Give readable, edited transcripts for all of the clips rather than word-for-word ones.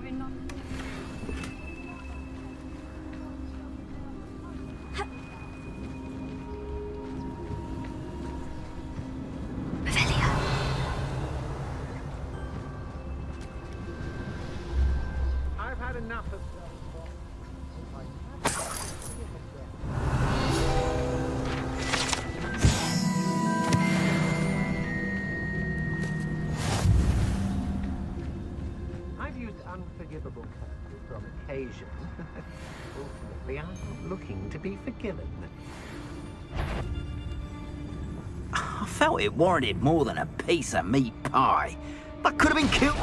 having none. I've had enough of I've used unforgivable characters on occasion. Ultimately, I'm not looking to be forgiven. I felt it warranted more than a piece of meat pie. That could have been killed.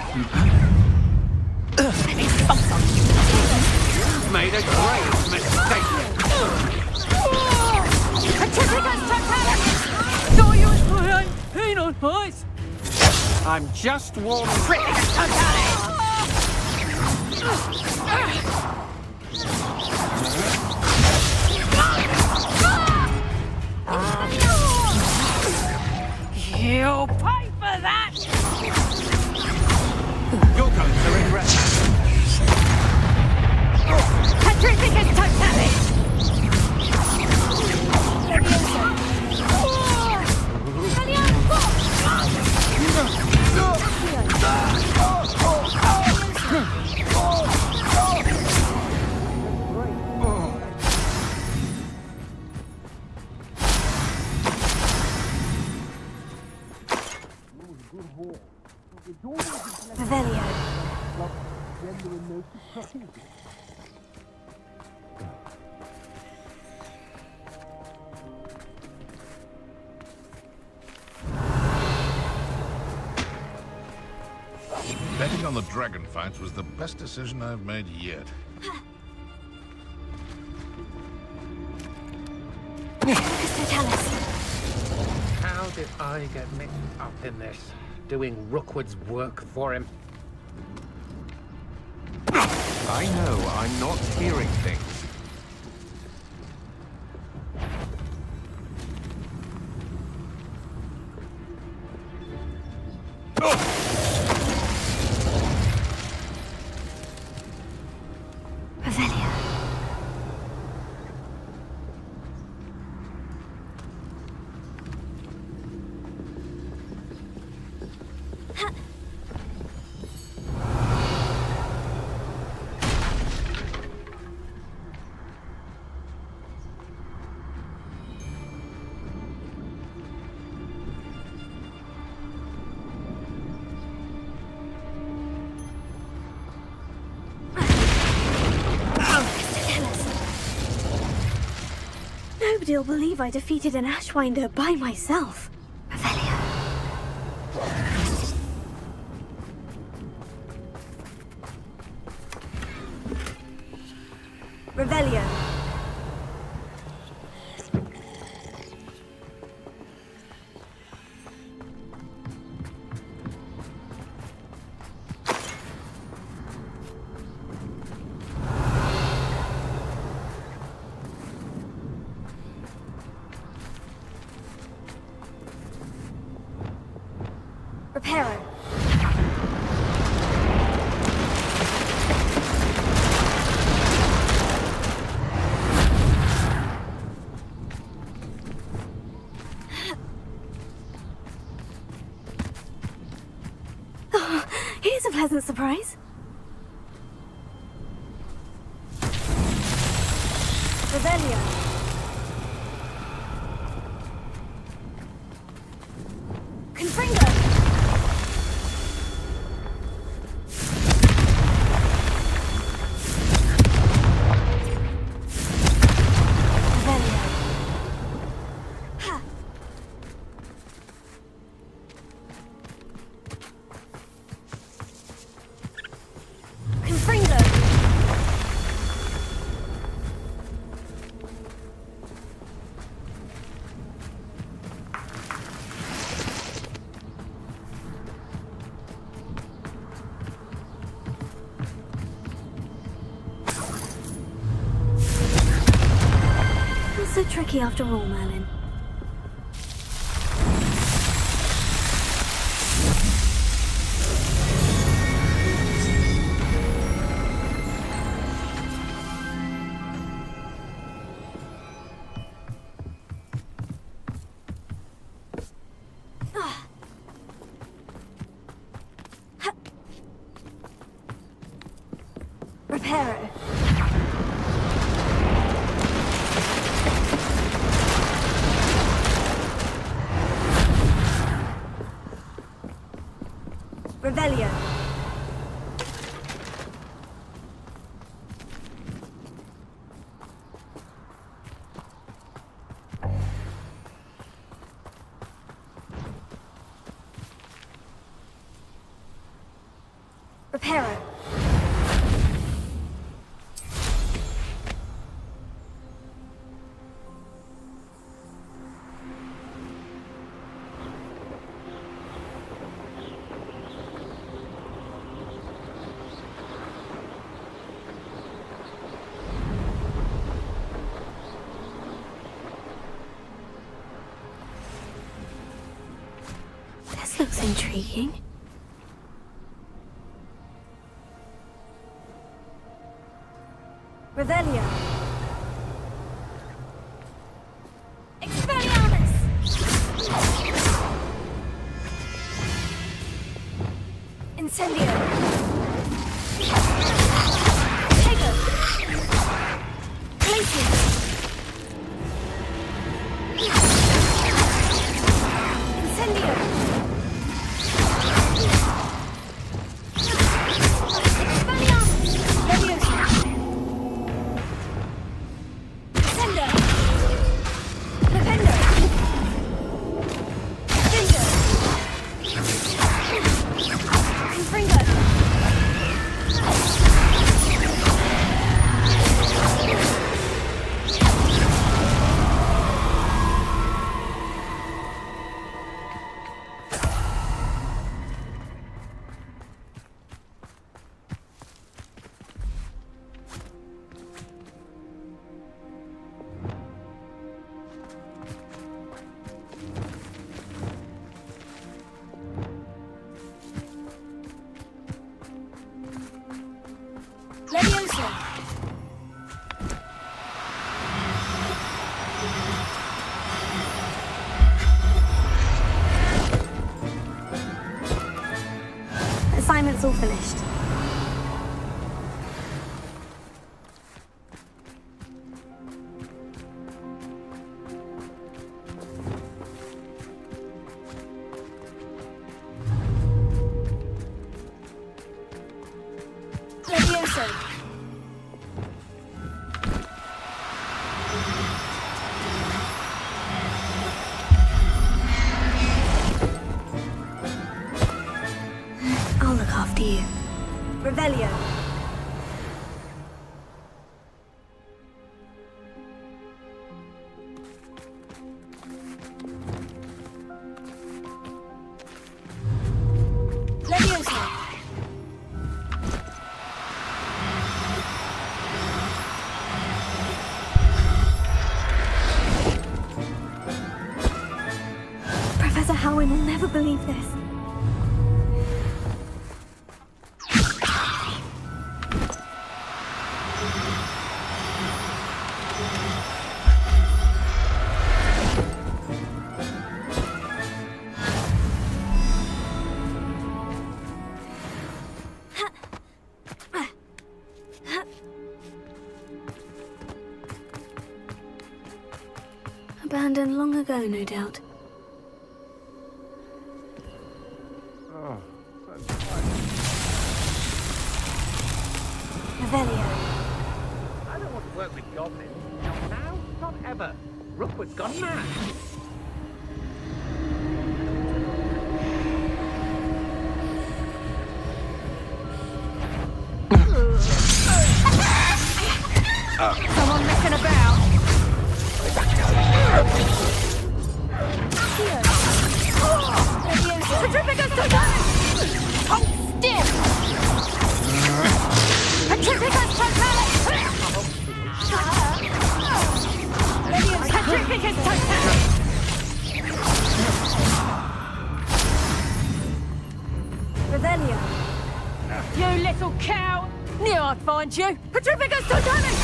You've made a grave mistake. Thought you was behind peanut pies. I'm just warning. You'll pay for that! You're going to regret that. Petrificus totalis! Betting on the dragon fights was the best decision I've made yet. How did I get mixed up in this? Doing Rookwood's work for him? I know I'm not hearing things. Nobody'll believe I defeated an Ashwinder by myself. Revelio. Reparo. Oh, here's a pleasant surprise. Revelio. Confringo. So tricky after all, Merlin. Reparo. Revelio. Reparo. This looks intriguing. Revelio. Expelliarmus! Incendio. Tego. Glacius. Incendio. Expelliarmus! Leviosa. Defender! Defender! Confringo! Leviosa! Assignment's all finished. Leviosa! I'll look after you. Revelio. Leviosa. Professor Howin will never believe this. Abandoned long ago, no doubt. Revelio. I don't want to work with goblins. Not now, not ever. Rookwood's gone mad. Someone messing about. Here. Leviosa. Petrificus totalis! Hold still! Petrificus totalis! Leviosa. Petrificus totalis! Revelio. You little cow! Knew I'd find you! Petrificus totalis!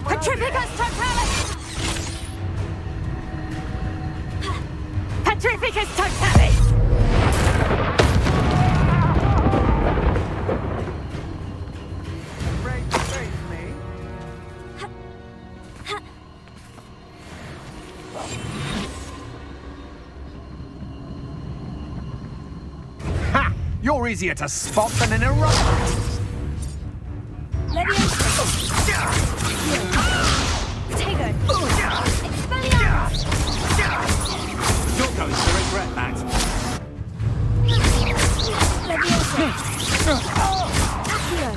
Petrificus totalis! Petrificus totalis! You're easier to spot than in a robot. Leviosa. Potato. Expelliarmus. You're going to regret that. Leviosa. Accio.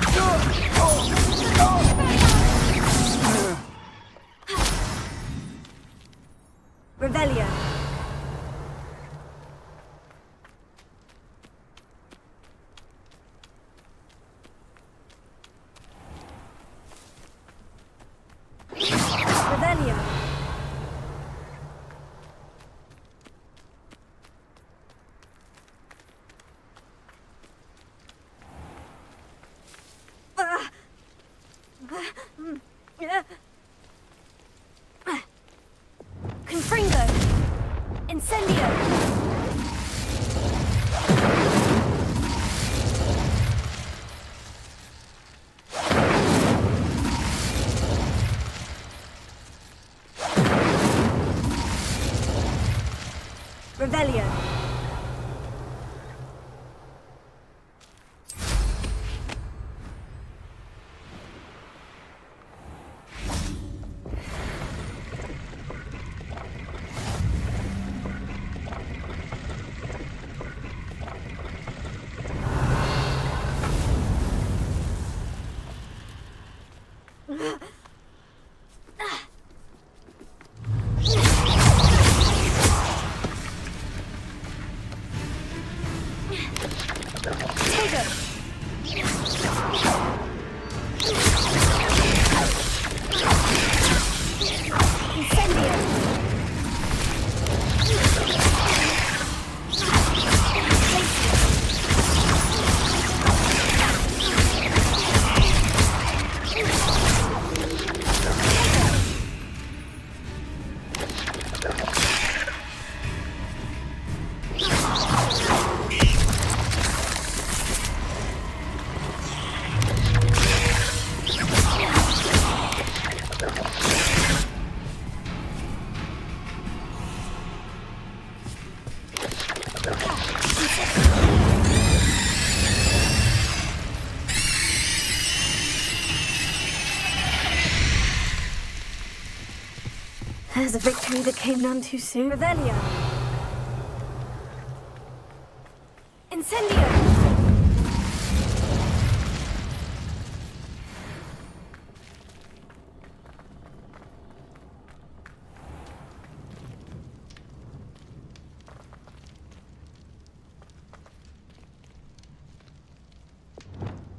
Revelio. Revelio. Confringo. Incendio. Revelio. There's a victory that came none too soon. Revelio. Incendio.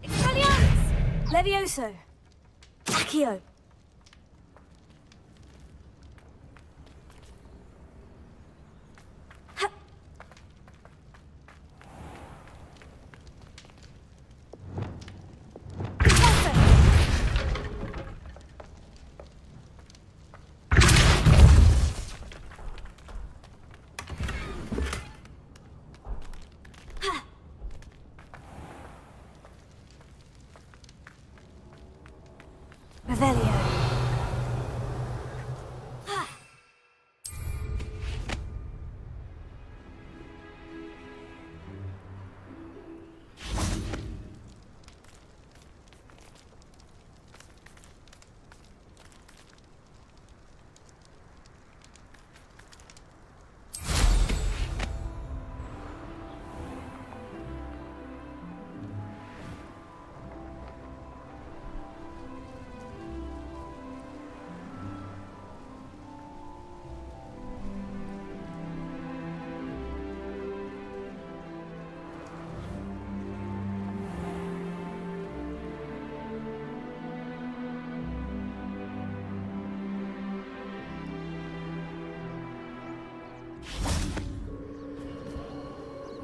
Expelliarmus. Levioso. Accio. Revelio.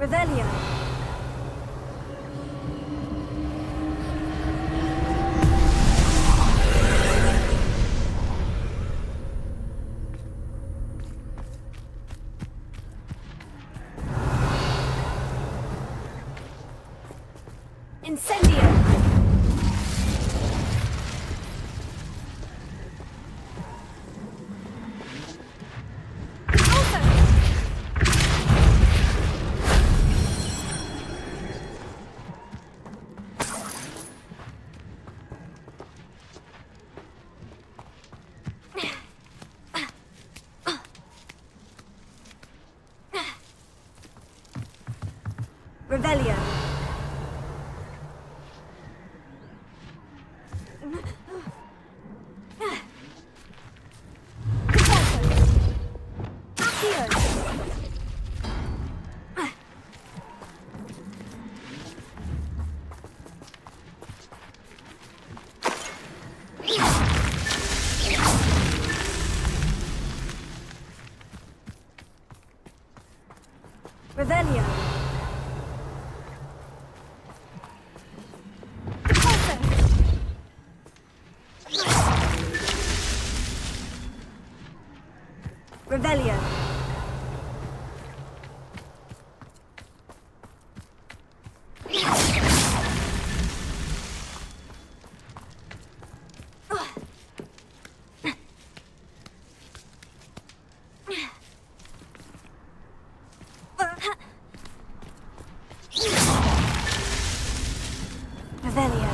Revelio. Incendio. Revelio. Revelio. Revelio. Revelio.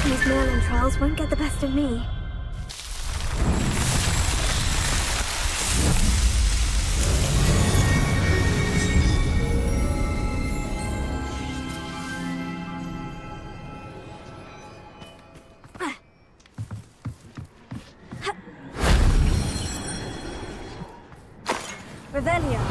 These Merlin trials won't get the best of me. Revelio.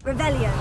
Revelio.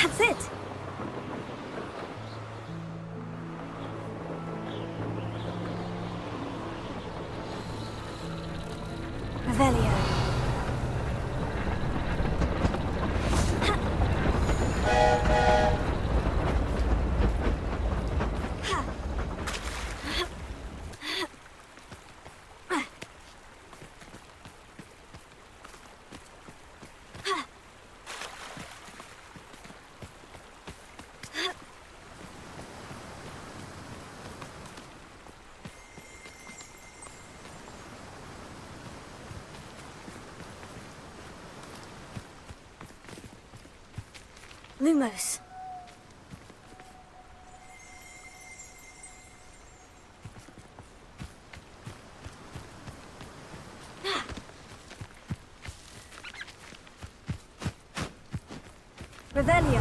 That's it. Revelio. Lumos. Revelio.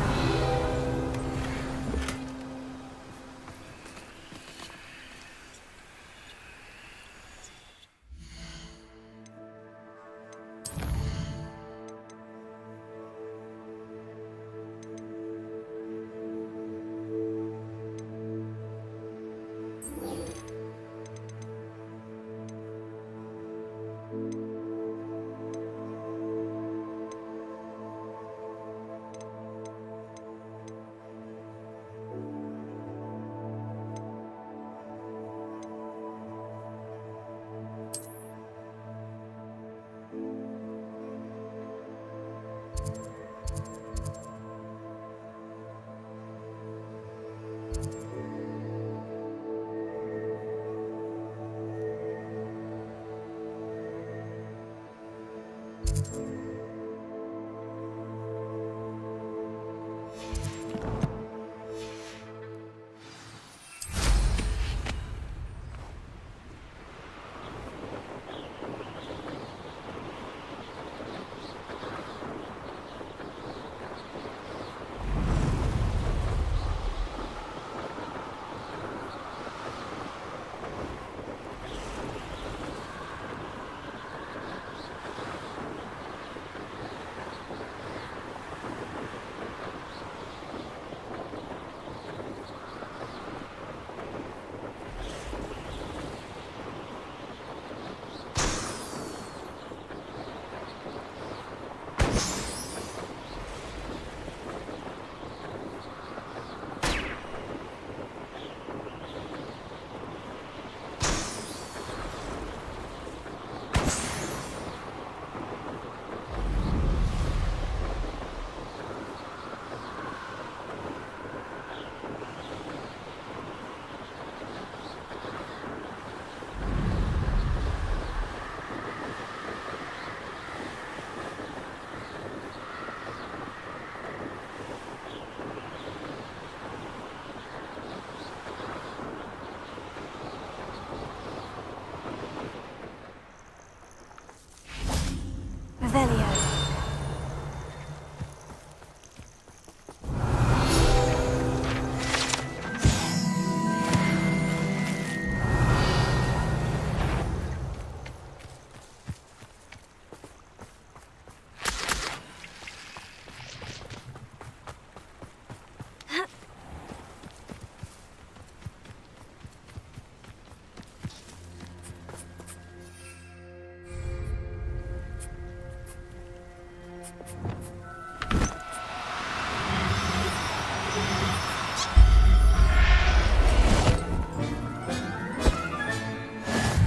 Revelio.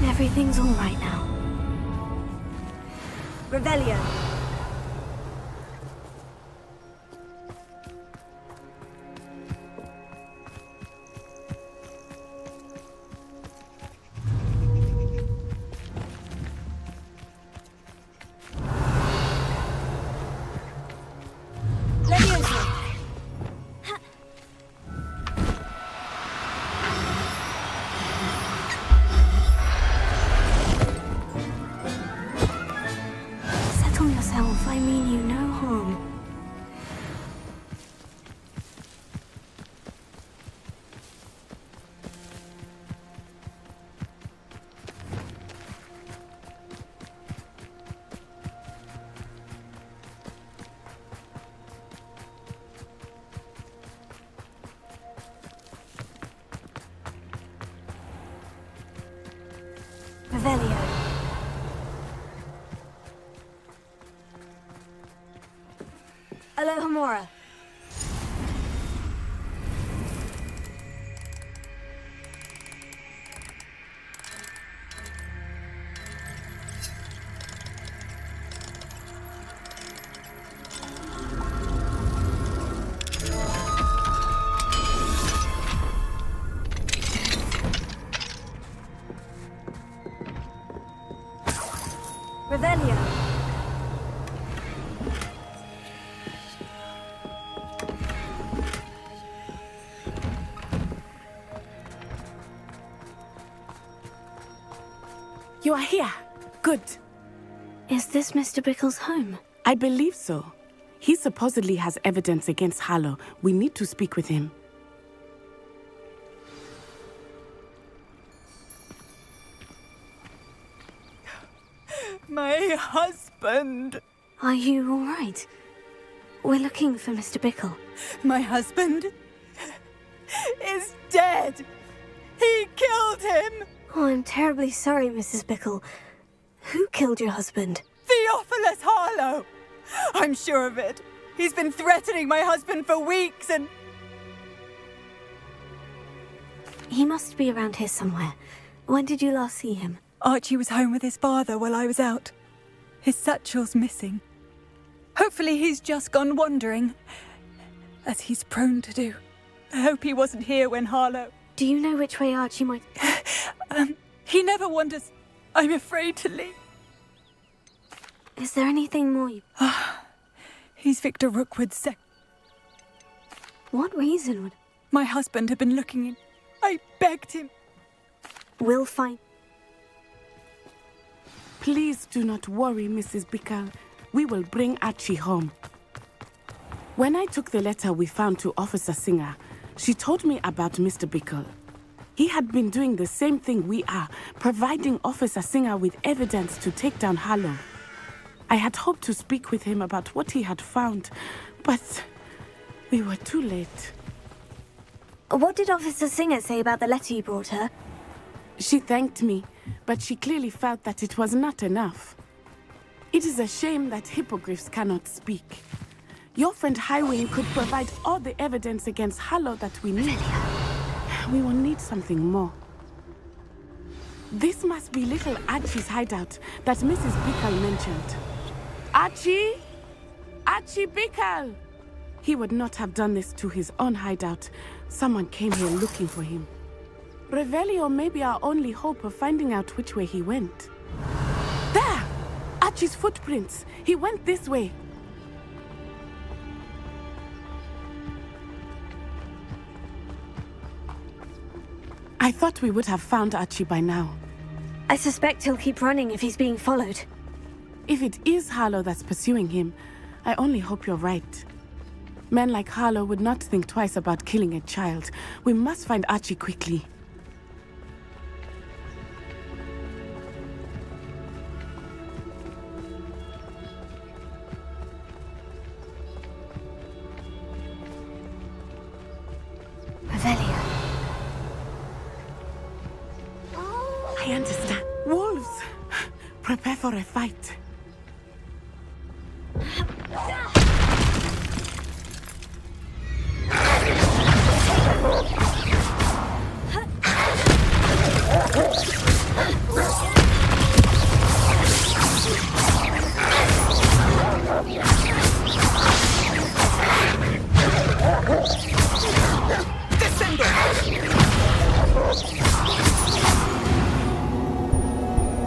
Everything's all right now. Revelio. Levioso. Settle yourself, I mean you no harm. Revelio. Alohomora. Revelio. You are here. Good. Is this Mr. Bickle's home? I believe so. He supposedly has evidence against Harlow. We need to speak with him. My husband. Are you all right? We're looking for Mr. Bickle. My husband is dead. He killed him. Oh, I'm terribly sorry, Mrs. Bickle. Who killed your husband? Theophilus Harlow. I'm sure of it. He's been threatening my husband for weeks and... He must be around here somewhere. When did you last see him? Archie was home with his father while I was out. His satchel's missing. Hopefully he's just gone wandering, as he's prone to do. I hope he wasn't here when Harlow... Do you know which way Archie might... He never wanders. I'm afraid to leave. Is there anything more you... He's Victor Rookwood's sec... What reason would... My husband had been looking in. I begged him. We'll find... Please do not worry, Mrs. Bickle. We will bring Archie home. When I took the letter we found to Officer Singer, she told me about Mr. Bickle. He had been doing the same thing we are, providing Officer Singer with evidence to take down Harlow. I had hoped to speak with him about what he had found, but we were too late. What did Officer Singer say about the letter you brought her? She thanked me, but she clearly felt that it was not enough. It is a shame that hippogriffs cannot speak. Your friend Highwing could provide all the evidence against Harlow that we need. We will need something more. This must be little Archie's hideout that Mrs. Bickle mentioned. Archie? Archie Bickle! He would not have done this to his own hideout. Someone came here looking for him. Revelio may be our only hope of finding out which way he went. There! Archie's footprints. He went this way. I thought we would have found Archie by now. I suspect he'll keep running if he's being followed. If it is Harlow that's pursuing him, I only hope you're right. Men like Harlow would not think twice about killing a child. We must find Archie quickly. Revelio. I understand. Wolves! Prepare for a fight.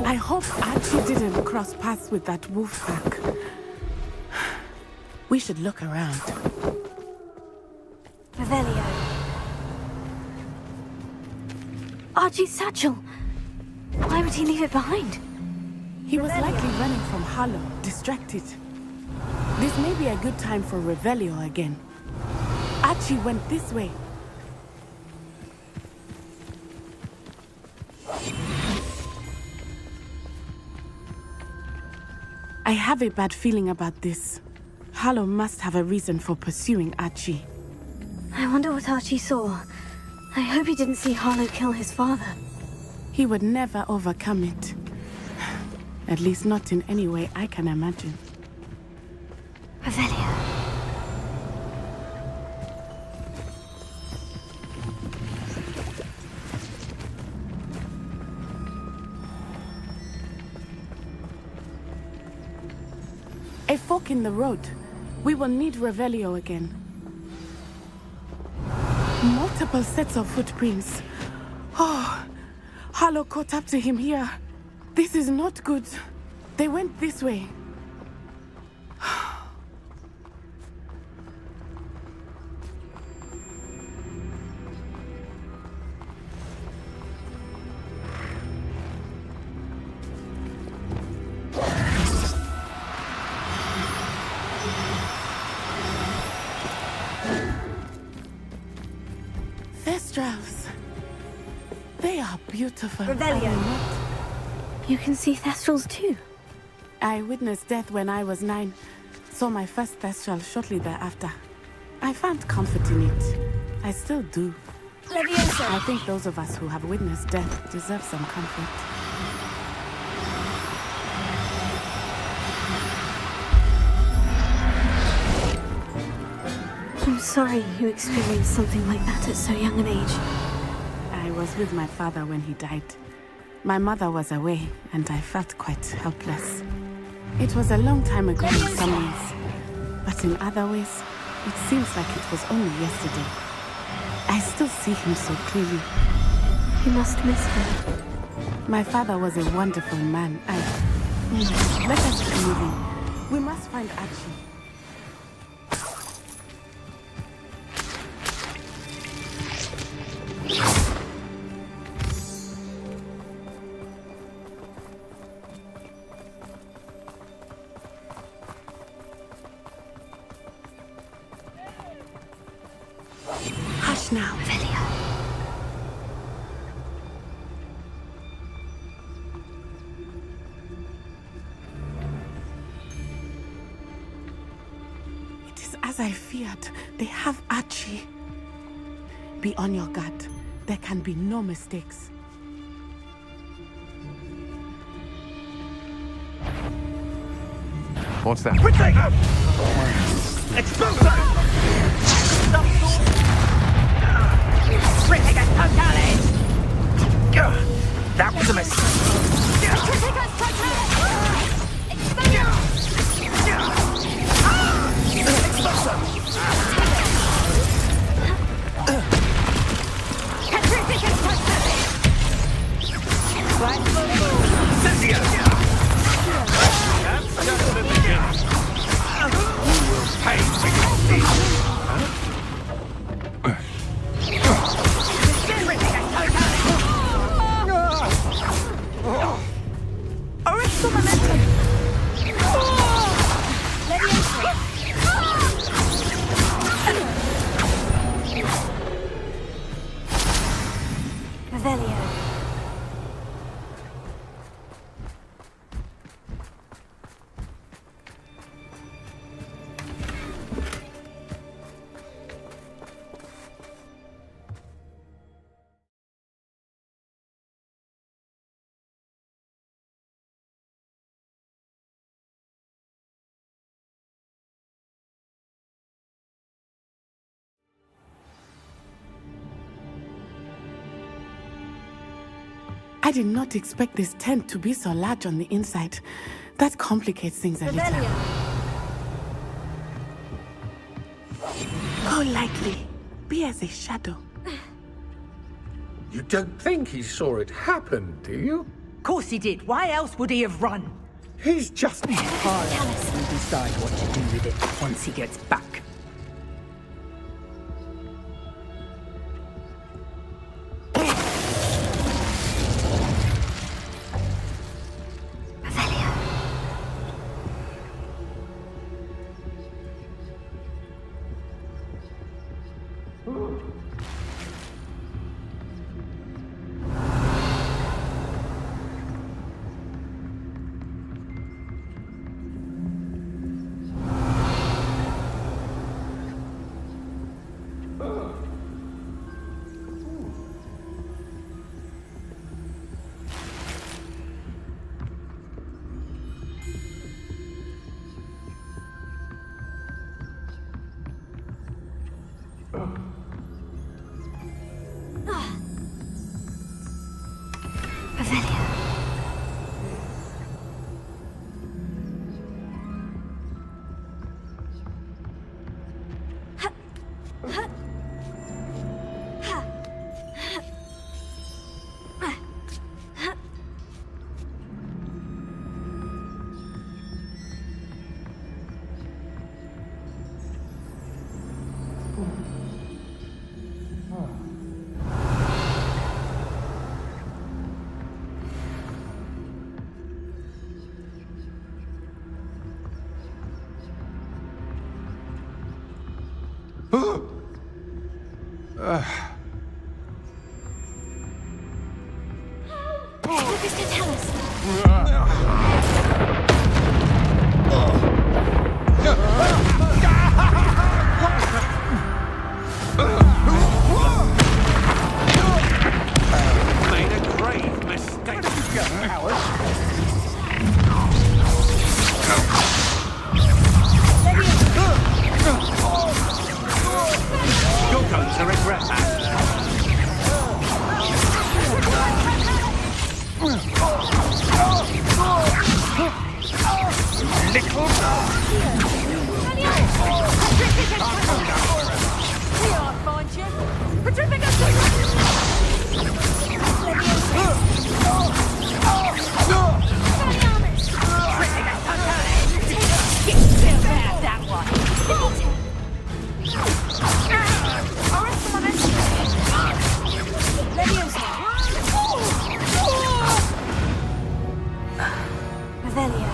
I hope Archie didn't cross paths with that wolf pack. We should look around. Revelio. Archie's satchel. Why would he leave it behind? He was likely running from Harlow, distracted. This may be a good time for Revelio again. Archie went this way. I have a bad feeling about this. Harlow must have a reason for pursuing Archie. I wonder what Archie saw. I hope he didn't see Harlow kill his father. He would never overcome it. At least not in any way I can imagine. Revelio. A fork in the road. We will need Revelio again. Multiple sets of footprints. Oh, Harlow caught up to him here. This is not good. They went this way. Thestrals. They are beautiful. Revelio. You can see Thestrals too. I witnessed death when I was 9. Saw my first Thestral shortly thereafter. I found comfort in it. I still do. Levioso. I think those of us who have witnessed death deserve some comfort. I'm sorry you experienced something like that at so young an age. I was with my father when he died. My mother was away, and I felt quite helpless. It was a long time ago in some ways, but in other ways, it seems like it was only yesterday. I still see him so clearly. You must miss him. My father was a wonderful man. Let us keep moving. We must find Archie. Hush now. Revelio. It is as I feared. They have Archie. Be on your guard. There can be no mistakes. What's that? That was a mistake. Revelio. I did not expect this tent to be so large on the inside. That complicates things a little. Go lightly. Be as a shadow. You don't think he saw it happen, do you? Of course he did. Why else would he have run? He's just tired. He'll decide what to do with it once he gets back. What does it tell us? Made a grave mistake. You're going to regret that. Here, I find you. Petrificus! That Revelio.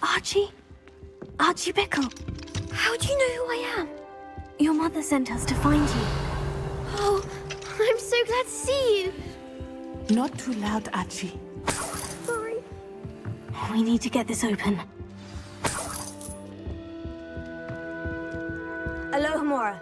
Archie? Archie Bickle? How do you know who I am? Your mother sent us to find you. Oh, I'm so glad to see you. Not too loud, Archie. Sorry. We need to get this open. Aloha, Mora.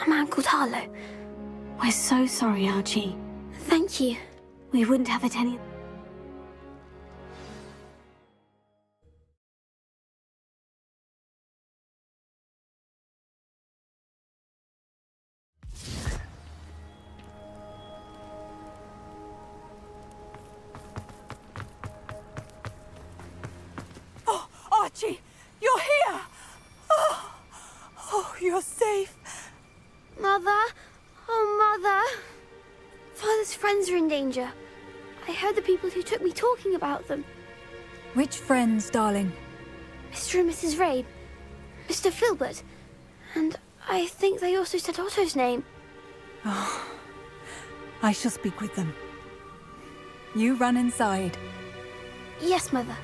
I'm Uncle Harlow. We're so sorry, Archie. Thank you. We wouldn't have it any... Oh, Archie, you're here! Oh, you're safe. Mother? Oh, Mother. Father's friends are in danger. I heard the people who took me talking about them. Which friends, darling? Mr. and Mrs. Rabe, Mr. Filbert, and I think they also said Otto's name. I shall speak with them. You run inside. Yes, Mother.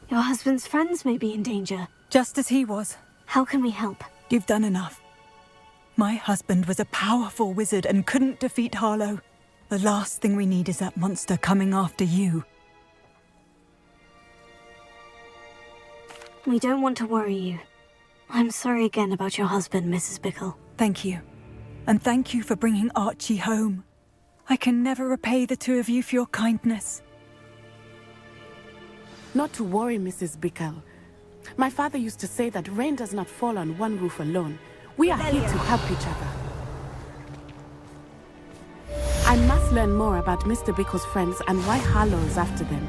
Your husband's friends may be in danger. Just as he was. How can we help? You've done enough. My husband was a powerful wizard and couldn't defeat Harlow. The last thing we need is that monster coming after you. We don't want to worry you. I'm sorry again about your husband, Mrs. Bickle. Thank you. And thank you for bringing Archie home. I can never repay the two of you for your kindness. Not to worry, Mrs. Bickle. My father used to say that rain does not fall on one roof alone. We are here to help each other. I must learn more about Mr. Bickle's friends and why Harlow is after them.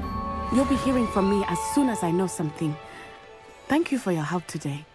You'll be hearing from me as soon as I know something. Thank you for your help today.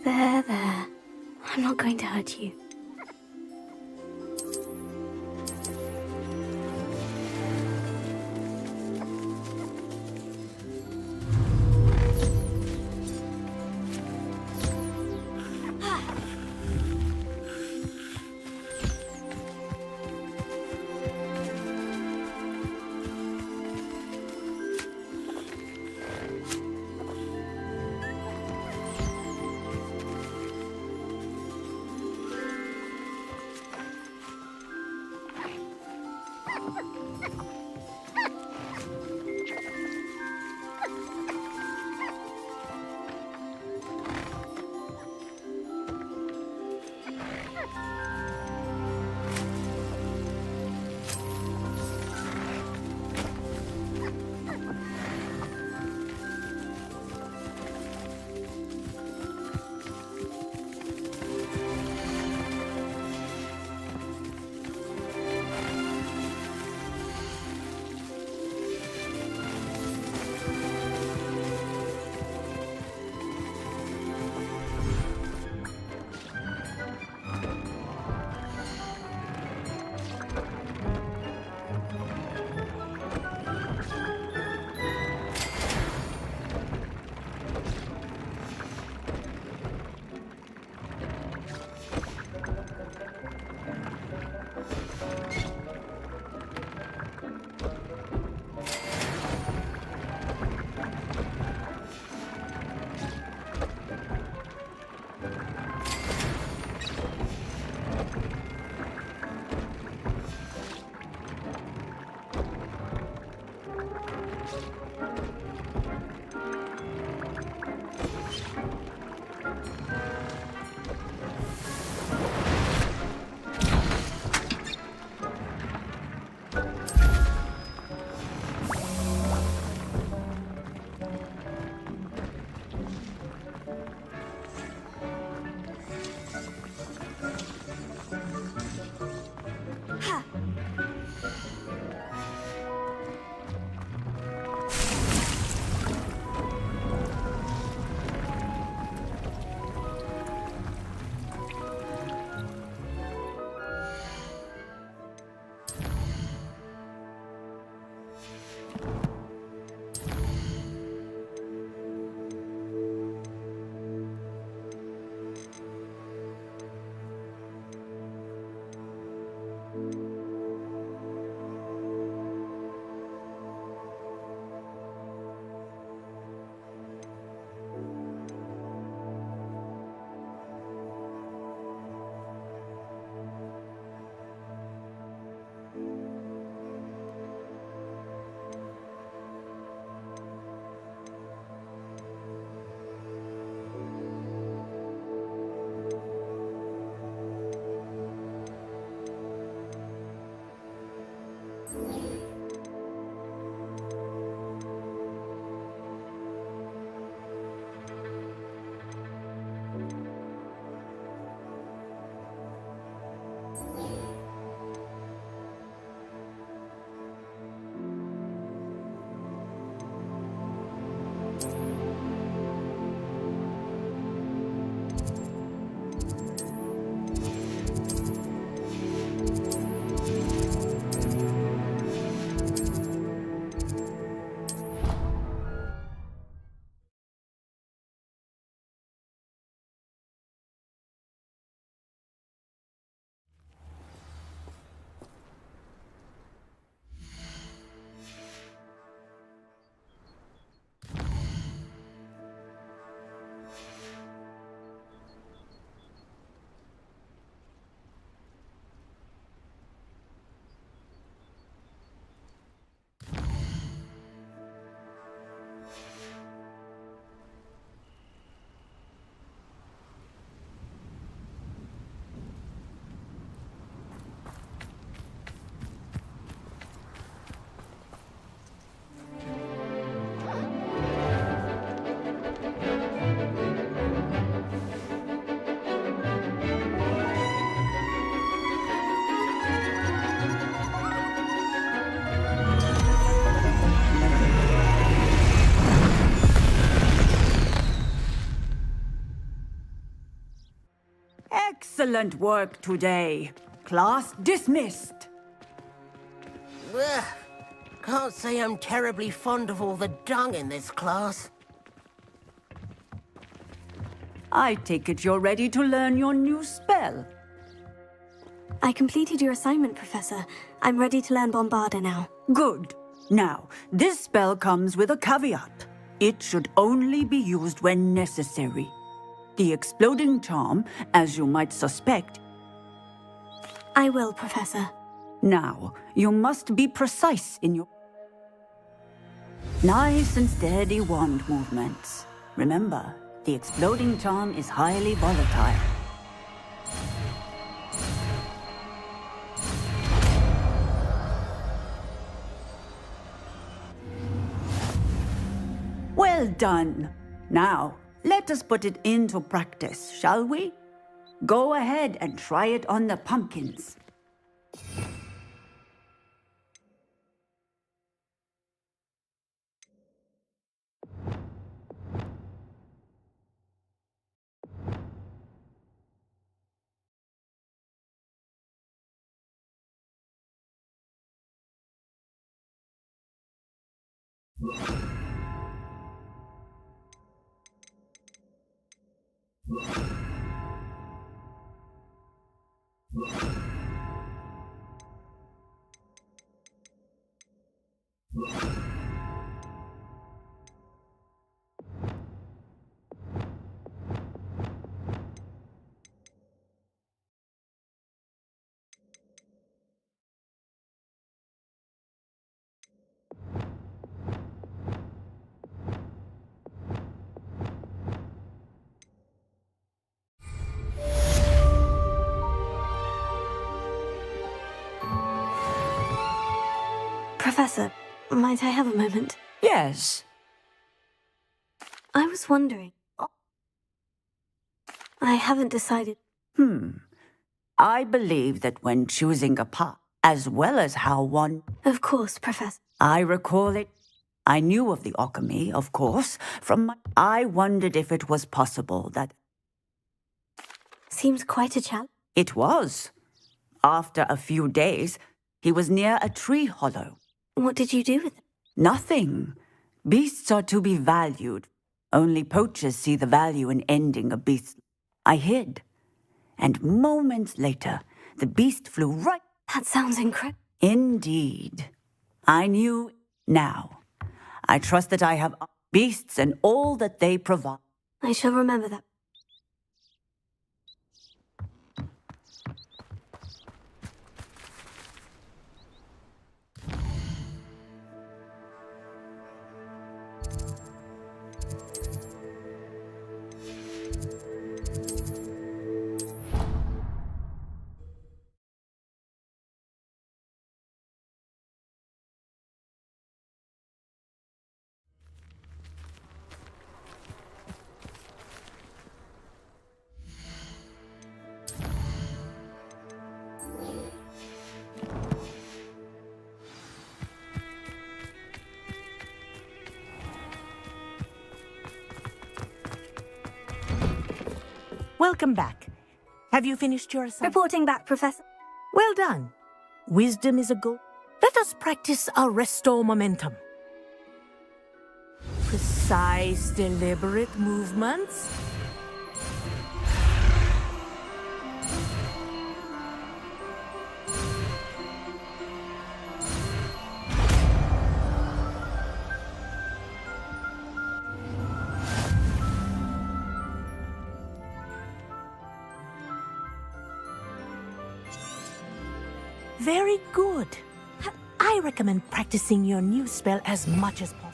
There. I'm not going to hurt you. Excellent work today. Class dismissed. Ugh. Can't say I'm terribly fond of all the dung in this class. I take it you're ready to learn your new spell. I completed your assignment, Professor. I'm ready to learn Bombarda now. Good. Now, this spell comes with a caveat. It should only be used when necessary. The exploding charm, as you might suspect... I will, Professor. Now, you must be precise in your... Nice and steady wand movements. Remember, the exploding charm is highly volatile. Well done. Now, let us put it into practice, shall we? Go ahead and try it on the pumpkins. Professor, might I have a moment? Yes. I was wondering. I haven't decided. I believe that when choosing a path, as well as how one... Of course, Professor. I recall it. I knew of the alchemy, of course, from my... I wondered if it was possible that... Seems quite a challenge. It was. After a few days, he was near a tree hollow. What did you do with it? Nothing. Beasts are to be valued. Only poachers see the value in ending a beast. I hid. And moments later, the beast flew right... That sounds incredible. Indeed. I knew now. I trust that I have beasts and all that they provide. I shall remember that. welcome back. Have you finished your assignment? Reporting back, Professor. Well done. Wisdom is a goal. Let us practice our restore momentum. Precise, deliberate movements. Very good. I recommend practicing your new spell as much as possible.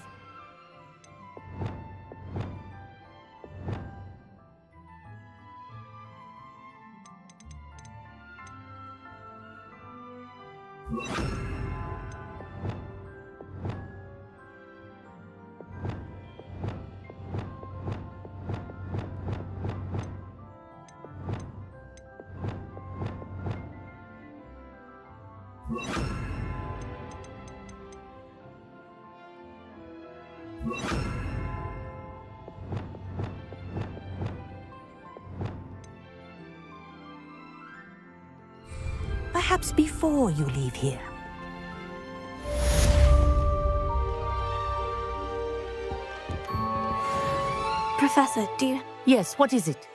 Perhaps before you leave here. Professor, do you... Yes, what is it?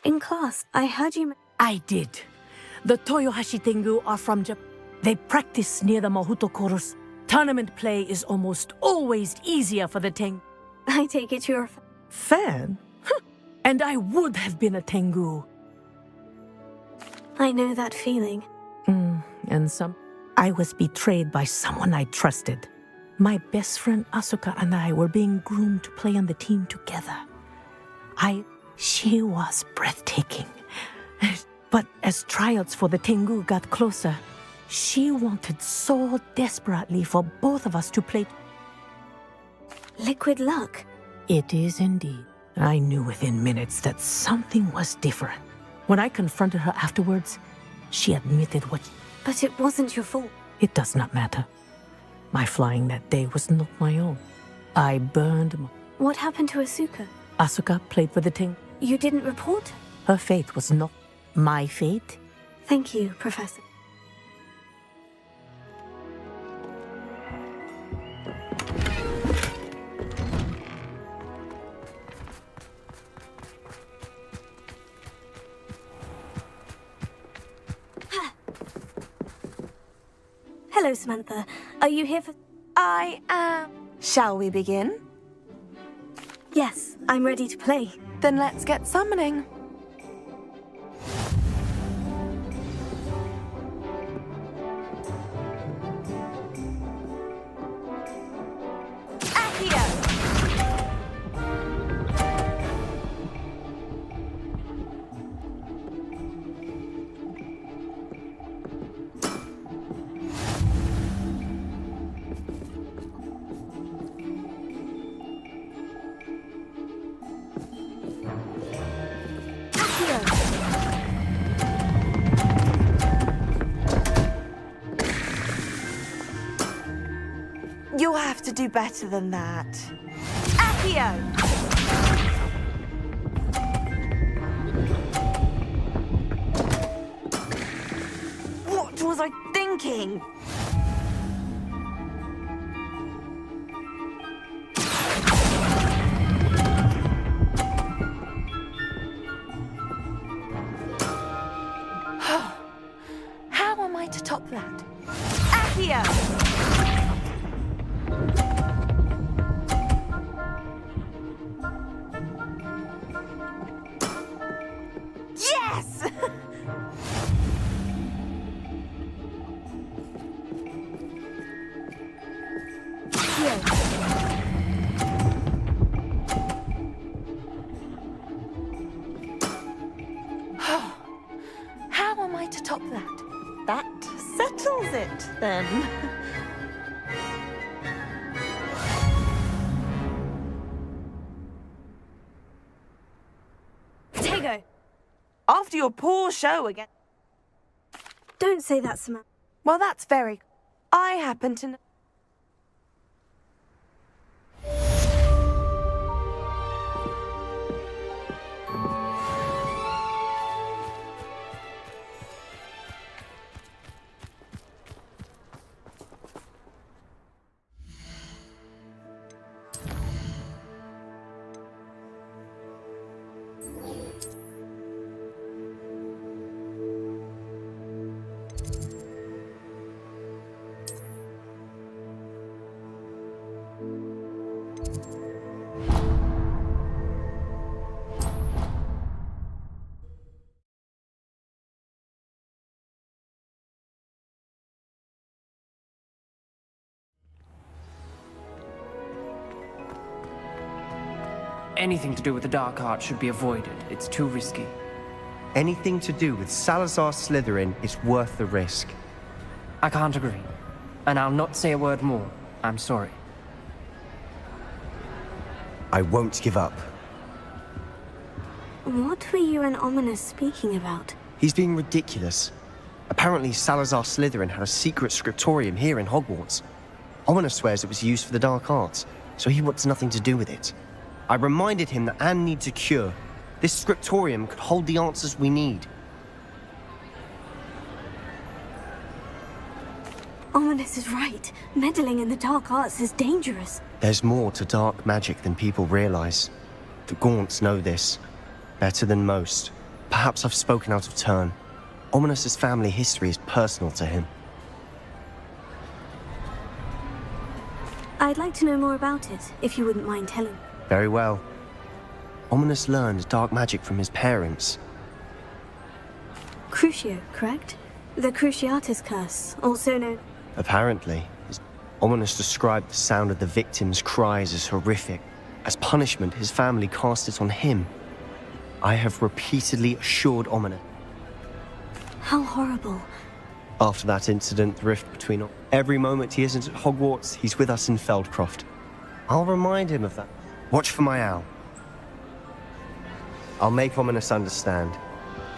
In class, I heard you... I did. The Toyohashi Tengu are from Japan. They practice near the Mahuto Chorus. Tournament play is almost always easier for the Tengu. I take it you're a fan? And I would have been a Tengu. I know that feeling. I was betrayed by someone I trusted. My best friend Asuka and I were being groomed to play on the team together. She was breathtaking. But as tryouts for the Tengu got closer, she wanted so desperately for both of us to play. Liquid luck. It is indeed. I knew within minutes that something was different. When I confronted her afterwards, she admitted what... But it wasn't your fault. It does not matter. My flying that day was not my own. I burned... What happened to Asuka? Asuka played for the team. You didn't report? Her fate was not my fate. Thank you, Professor. Hello, Samantha. Are you here for... I am. Shall we begin? Yes, I'm ready to play. Then let's get summoning. You'll have to do better than that. Accio! What was I thinking? How am I to top that? Accio! Yes! How am I to top that? That settles it, then. Tego! After your poor show again. Don't say that, Samantha. Well, that's very... I happen to know... Anything to do with the dark art should be avoided. It's too risky. Anything to do with Salazar Slytherin is worth the risk. I can't agree. And I'll not say a word more. I'm sorry. I won't give up. What were you and Ominous speaking about? He's being ridiculous. Apparently Salazar Slytherin had a secret scriptorium here in Hogwarts. Ominous swears it was used for the dark arts, so he wants nothing to do with it. I reminded him that Anne needs a cure. This scriptorium could hold the answers we need. Ominous is right. Meddling in the dark arts is dangerous. There's more to dark magic than people realize. The Gaunts know this. Better than most. Perhaps I've spoken out of turn. Ominous's family history is personal to him. I'd like to know more about it, if you wouldn't mind telling. Very well. Ominous learned dark magic from his parents. Crucio, correct? The Cruciatus curse, also known... Apparently. Ominous described the sound of the victim's cries as horrific. As punishment, his family cast it on him. I have repeatedly assured Ominous. How horrible. After that incident, the rift between... Every moment he isn't at Hogwarts, he's with us in Feldcroft. I'll remind him of that. Watch for my owl. I'll make Ominous understand.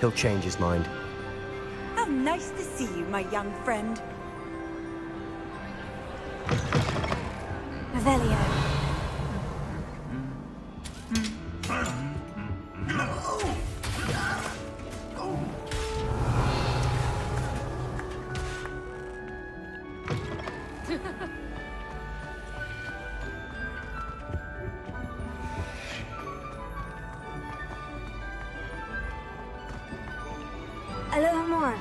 He'll change his mind. How nice to see you, my young friend. Revelio. Aloha more.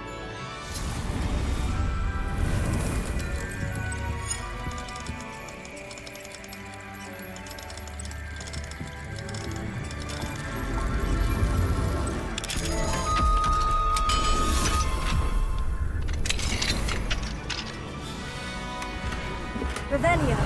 Revelio.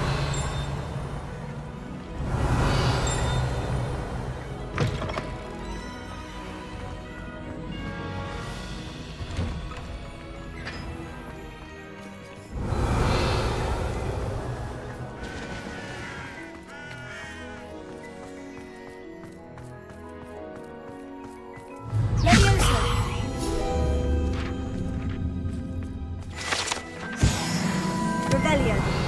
Revelio.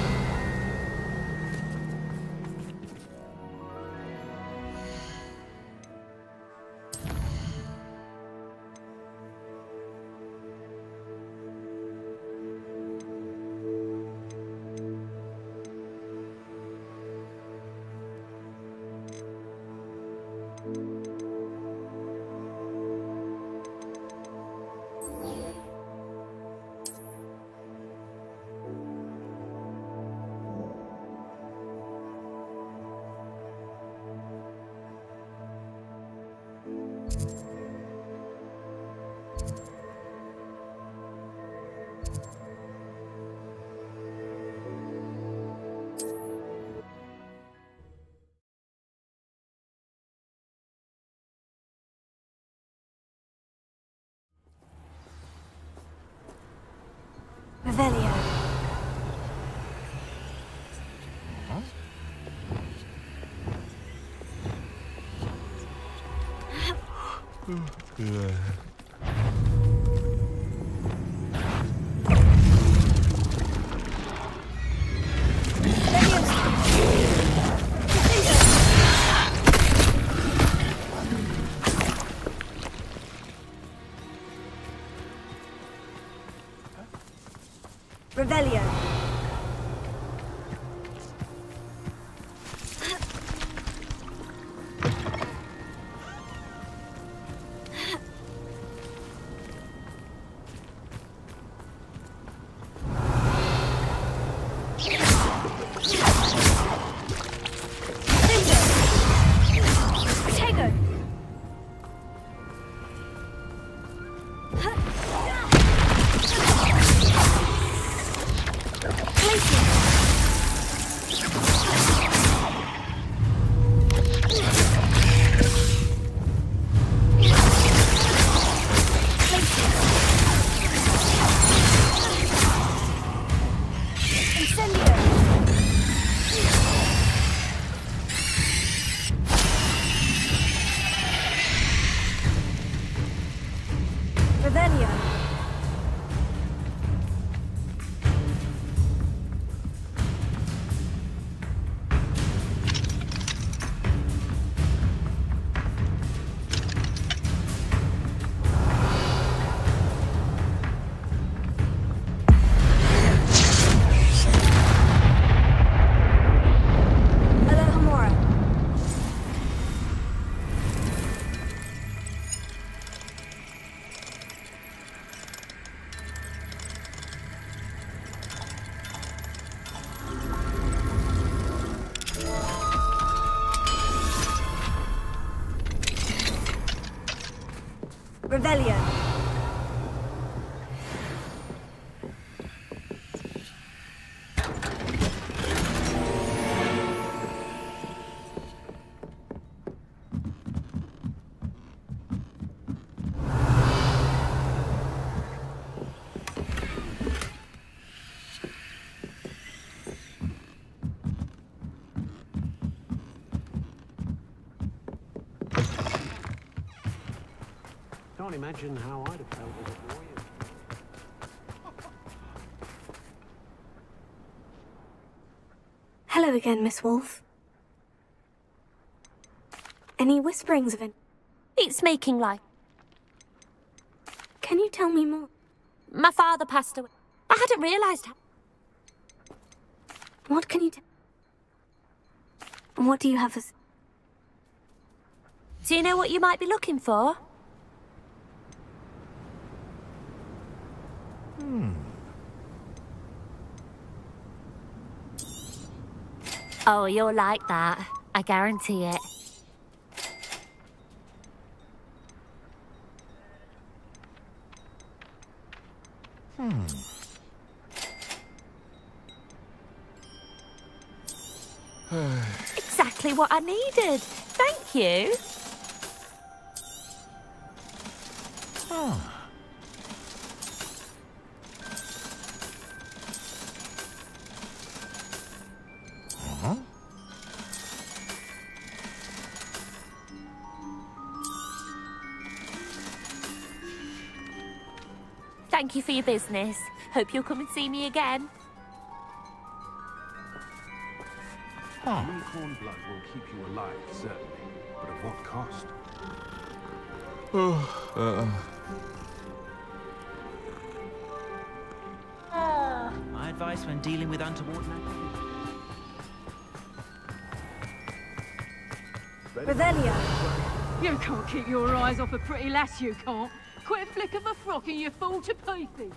Revelio. Revelio. Revelio. Can't imagine how I'd have felt as a boy. Hello again, Miss Wolf. Any whisperings of it? It's making life. Can you tell me more? My father passed away. I hadn't realised how. What can you do? And what do you have as... Do you know what you might be looking for? Oh, you'll like that. I guarantee it. Exactly what I needed. Thank you. Thank you for your business. Hope you'll come and see me again. Unicorn blood will keep you alive, certainly. But at what cost? My advice when dealing with untoward matters. Revelio. You can't keep your eyes off a pretty lass, you can't. Quit a flick of a frock and you fall to pieces.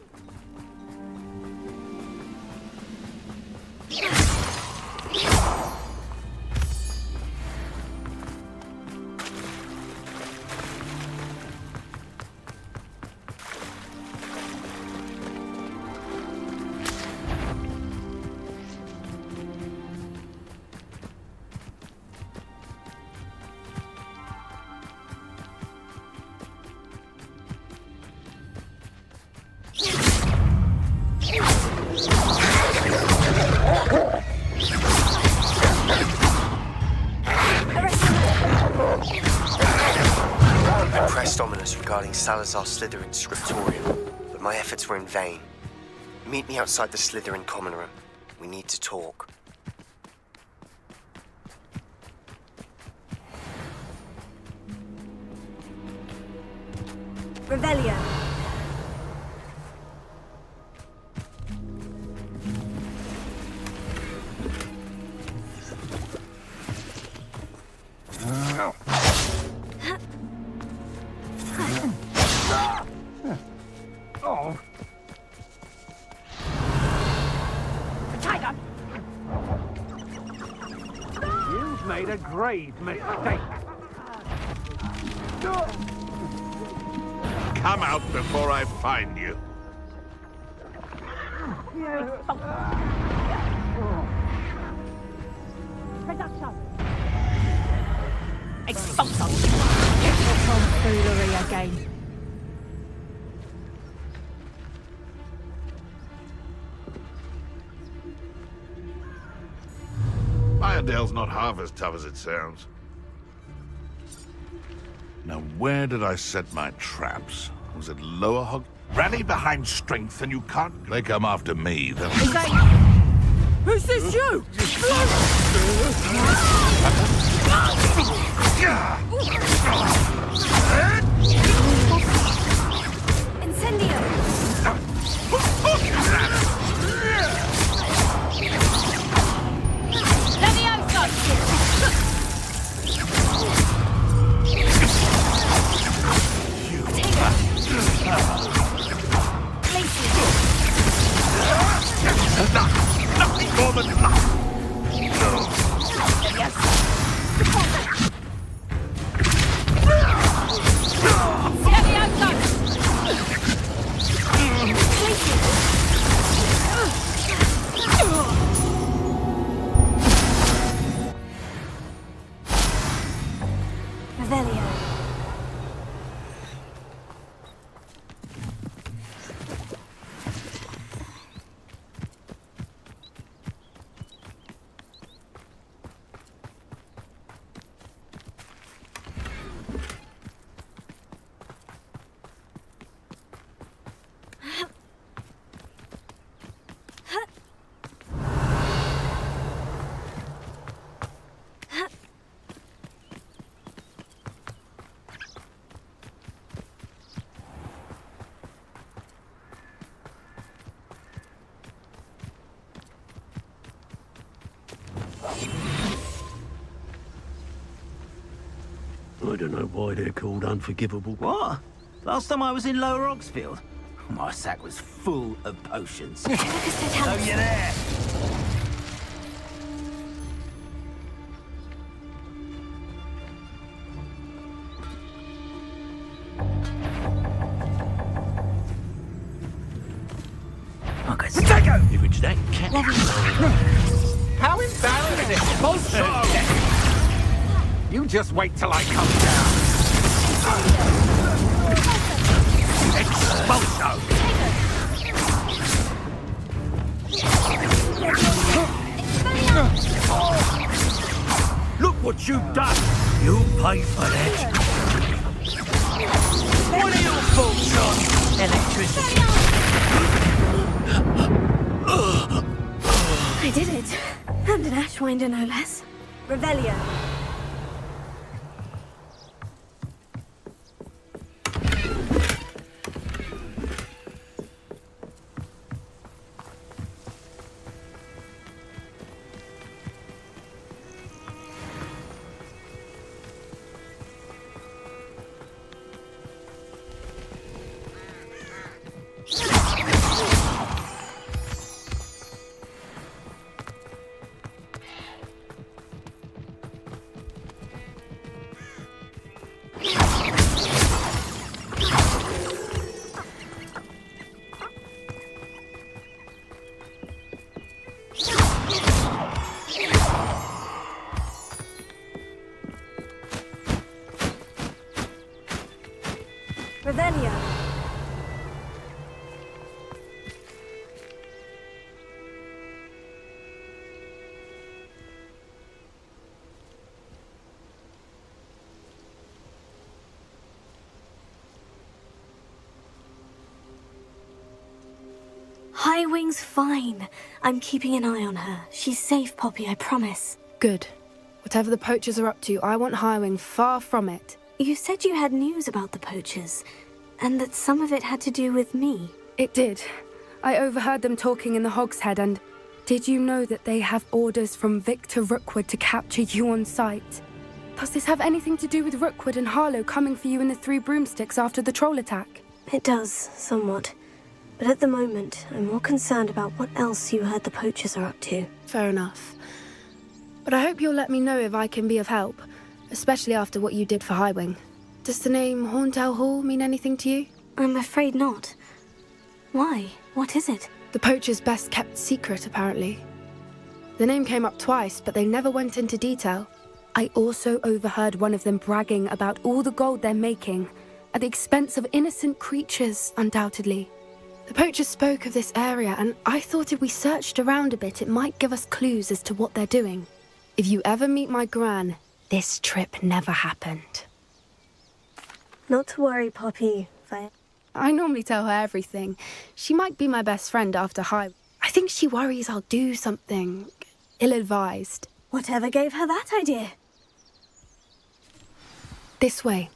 I pressed ominous regarding Salazar Slytherin's scriptorium, but my efforts were in vain. Meet me outside the Slytherin common room. We need to talk. Revelio. Oh. Potato! You've made a grave mistake. Come out before I find you. Expulso! Get your tomfoolery again. Iredale's not half as tough as it sounds. Now, where did I set my traps? Was it Lower Hog? Rally behind strength and you can't... They come after me, then... Is that... Who's this you? Incendio. Nothing more than luck. Yes. Revelio. I don't know why they're called unforgivable. What? Last time I was in Lower Oxfield, my sack was full of potions. Oh, you're there! If it's that cat. How embarrassing! Expulso! You just wait till I come down. Expulso! Look what you've done! You pay for that! What are your thoughts on electricity? I did it. And an Ashwinder, no less. Revelio. Revelio. Highwing's fine. I'm keeping an eye on her. She's safe, Poppy, I promise. Good. Whatever the poachers are up to, I want Highwing far from it. You said you had news about the poachers, and that some of it had to do with me. It did. I overheard them talking in the Hogshead, and did you know that they have orders from Victor Rookwood to capture you on sight? Does this have anything to do with Rookwood and Harlow coming for you in the Three Broomsticks after the troll attack? It does, somewhat. But at the moment, I'm more concerned about what else you heard the poachers are up to. Fair enough. But I hope you'll let me know if I can be of help, especially after what you did for Highwing. Does the name Horndale Hall mean anything to you? I'm afraid not. Why? What is it? The poachers' best-kept secret, apparently. The name came up twice, but they never went into detail. I also overheard one of them bragging about all the gold they're making, at the expense of innocent creatures, undoubtedly. The poachers spoke of this area, and I thought if we searched around a bit, it might give us clues as to what they're doing. If you ever meet my gran, this trip never happened. Not to worry, Poppy. I normally tell her everything. She might be my best friend after High. I think she worries I'll do something ill-advised. Whatever gave her that idea? This way.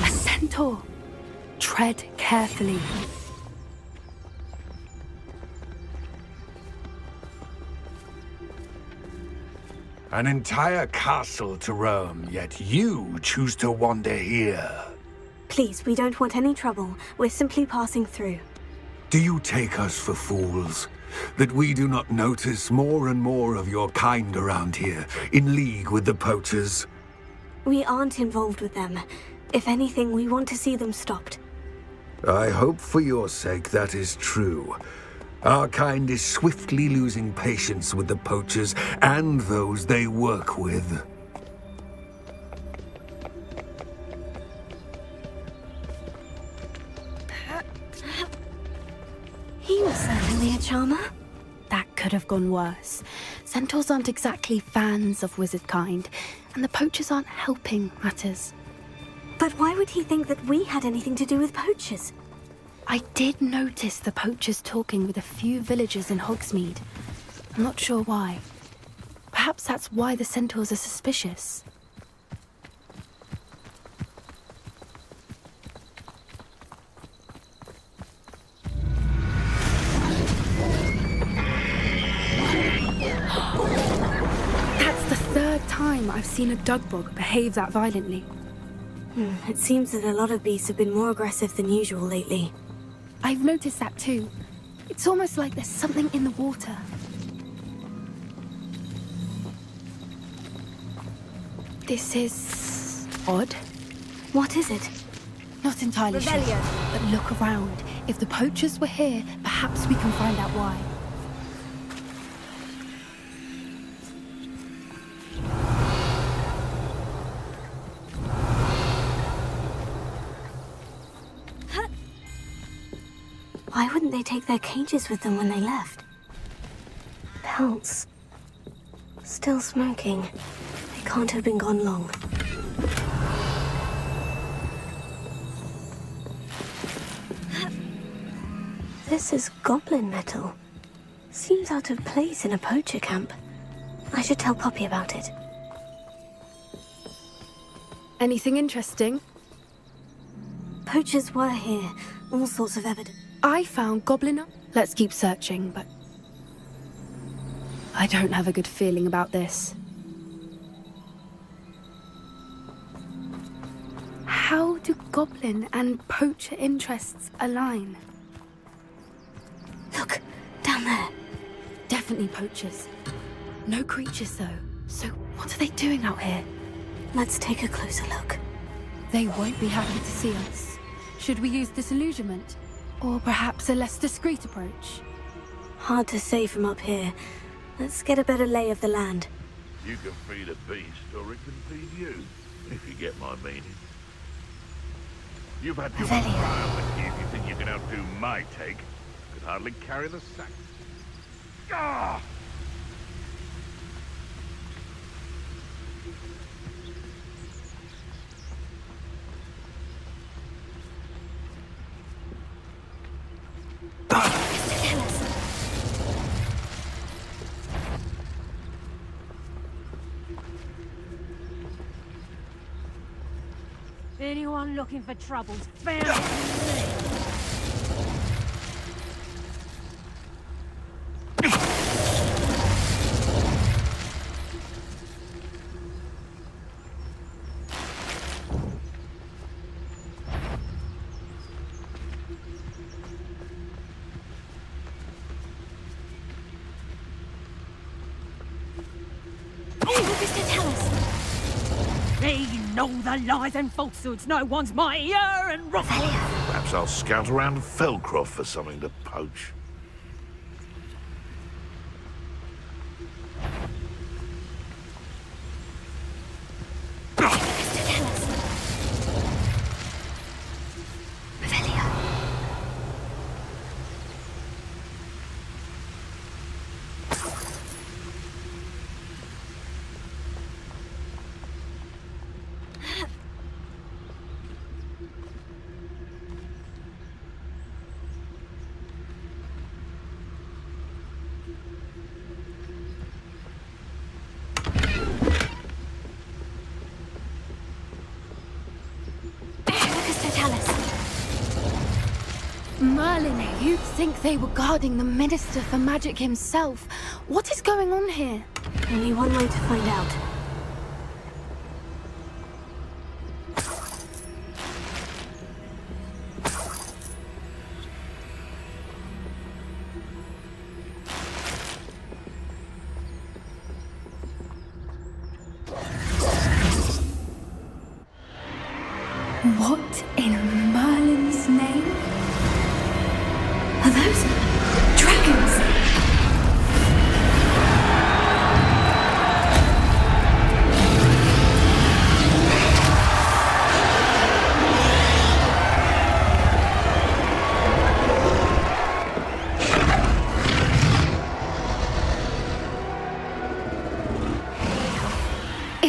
A centaur. Tread carefully. An entire castle to roam, yet you choose to wander here. Please, we don't want any trouble. We're simply passing through. Do you take us for fools? that we do not notice more and more of your kind around here, in league with the poachers? We aren't involved with them. If anything, we want to see them stopped. I hope for your sake that is true. Our kind is swiftly losing patience with the poachers and those they work with. He was certainly a charmer. That could have gone worse. Centaurs aren't exactly fans of wizard kind, and the poachers aren't helping matters. But why would he think that we had anything to do with poachers? I did notice the poachers talking with a few villagers in Hogsmeade. I'm not sure why. Perhaps that's why the centaurs are suspicious. That's the third time I've seen a dugbog behave that violently. It seems that a lot of beasts have been more aggressive than usual lately. I've noticed that too. It's almost like there's something in the water. This is odd. What is it? Not entirely sure. But look around. If the poachers were here, perhaps we can find out why. Why wouldn't they take their cages with them when they left? Pelts. Still smoking. They can't have been gone long. This is goblin metal. Seems out of place in a poacher camp. I should tell Poppy about it. Anything interesting? Poachers were here. All sorts of evidence. I found goblin. Let's keep searching, but I don't have a good feeling about this. How do goblin and poacher interests align? Look, down there. Definitely poachers. No creatures, though. So what are they doing out here? Let's take a closer look. They won't be happy to see us. Should we use disillusionment? Or perhaps a less discreet approach? Hard to say from up here. Let's get a better lay of the land. You can feed a beast, or it can feed you, if you get my meaning. You've had your trial with you if you think you can outdo my take. Could hardly carry the sack. Ah! Anyone looking for troubles found me. They know the lies and falsehoods. No one's mightier and rougher. Perhaps I'll scout around Felcroft for something to poach. Merlin, you'd think they were guarding the Minister for Magic himself. What is going on here? Only one way to find out.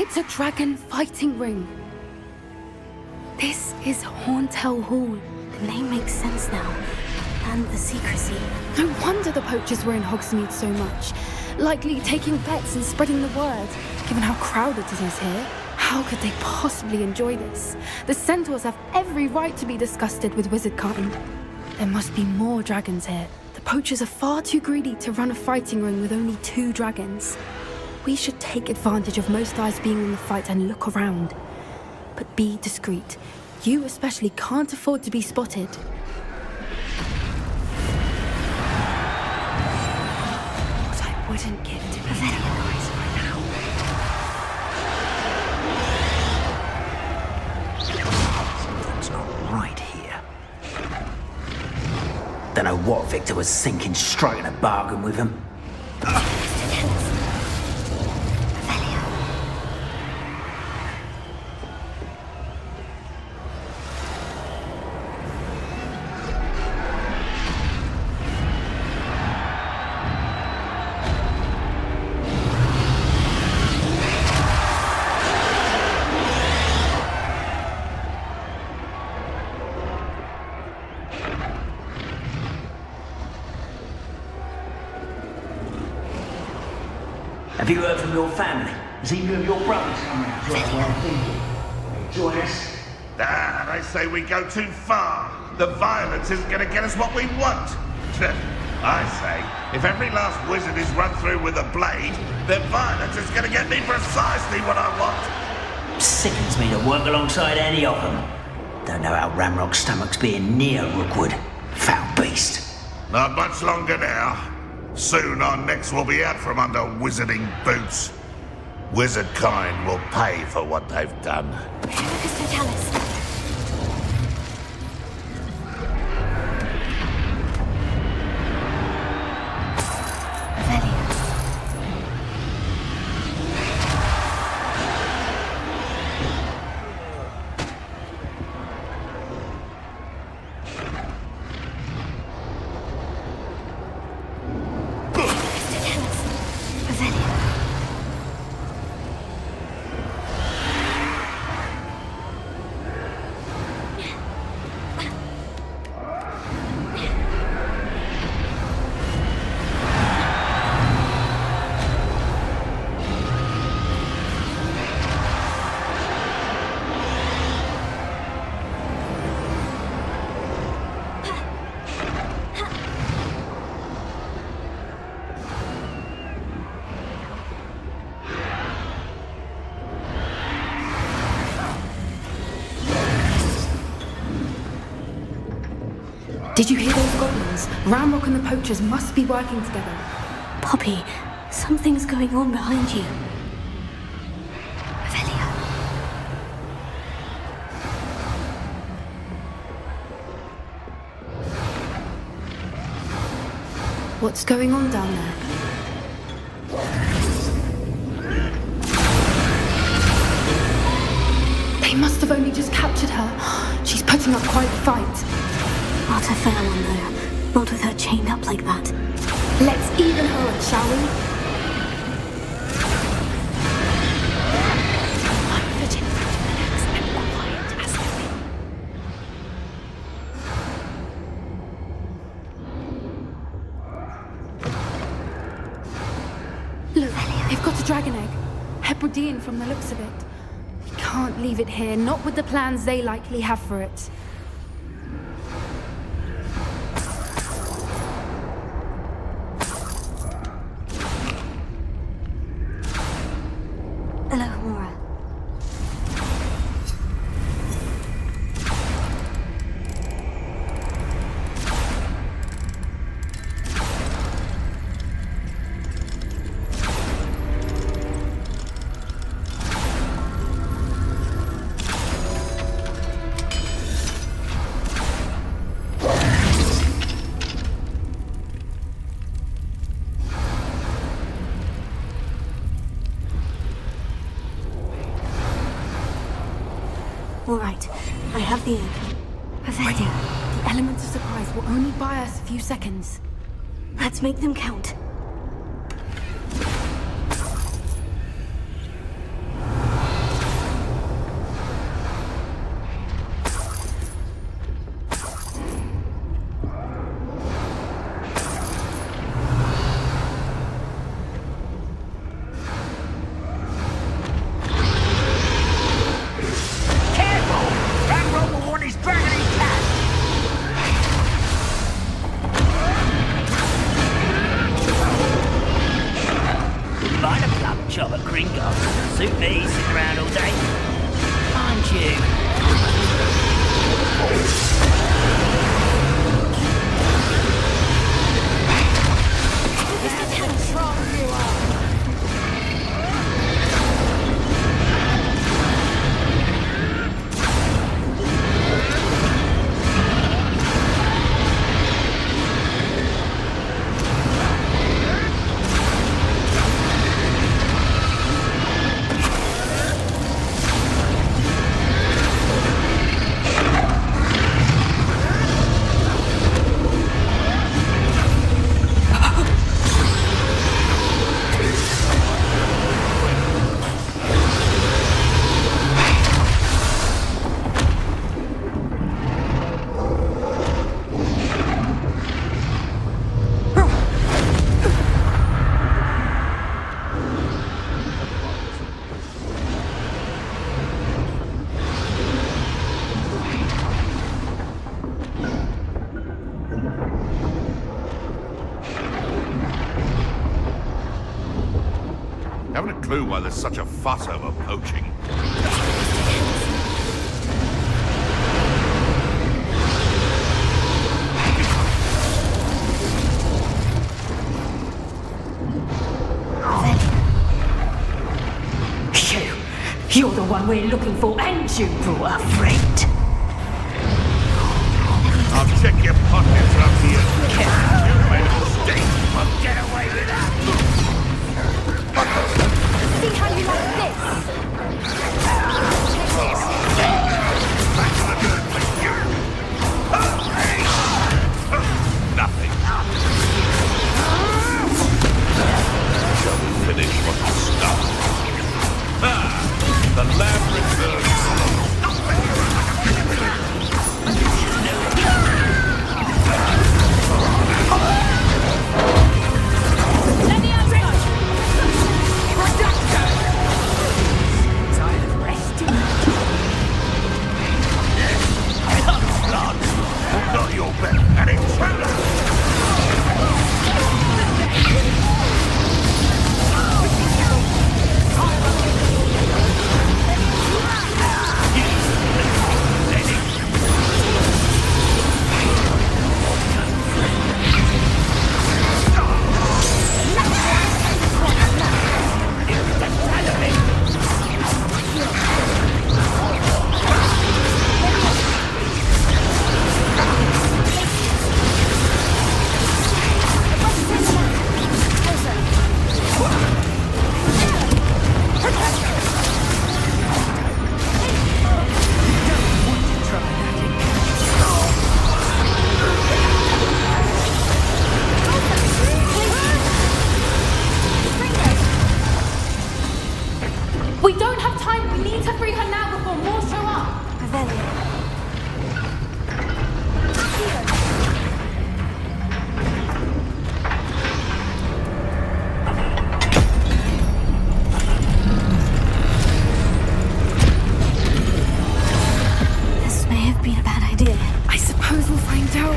It's a dragon fighting ring. This is Horntail Hall. The name makes sense now. And the secrecy. No wonder the poachers were in Hogsmeade so much. Likely taking bets and spreading the word. Given how crowded it is here, how could they possibly enjoy this? The centaurs have every right to be disgusted with wizard kind. There must be more dragons here. The poachers are far too greedy to run a fighting ring with only 2 dragons. We should take advantage of most eyes being in the fight and look around. But be discreet. You especially can't afford to be spotted. What I wouldn't give to be terrorized by now. Something's not right here. Don't know what Victor was thinking, striking a bargain with him. Have you heard from your family? Has either of your brothers come round to our way of thinking? Join us? They say we go too far. The violence isn't going to get us what we want. I say, if every last wizard is run through with a blade, then violence is going to get me precisely what I want. Sickens me to work alongside any of them. Don't know how Ramrock's stomach's being near Rookwood. Foul beast. Not much longer now. Soon our necks will be out from under wizarding boots. Wizard kind will pay for what they've done. Did you hear those goblins? Ramrock and the poachers must be working together. Poppy, something's going on behind you. What's going on down there? They must have only just captured her. She's putting up quite the fight. Not a fair one, though. Not with her chained up like that. Let's even her up, shall we? Look, they've got a dragon egg. Hebridean from the looks of it. We can't leave it here, not with the plans they likely have for it. All right, I have the egg. Ready. The element of surprise will only buy us a few seconds. Let's make them count. shop at Gringotts. Suit me, sitting around all day. Mind you. Haven't a clue why there's such a fuss over poaching. You're the one we're looking for, and you brought a friend. I'll check your pockets up here. You made a mistake. Well, get away with that. See how you like this? Back to the good with you. Nothing. Shall we finish what we started? The lab returns. Not your bet, an intruder! We don't have time. We need to free her now before more show up. This may have been a bad idea. I suppose we'll find out.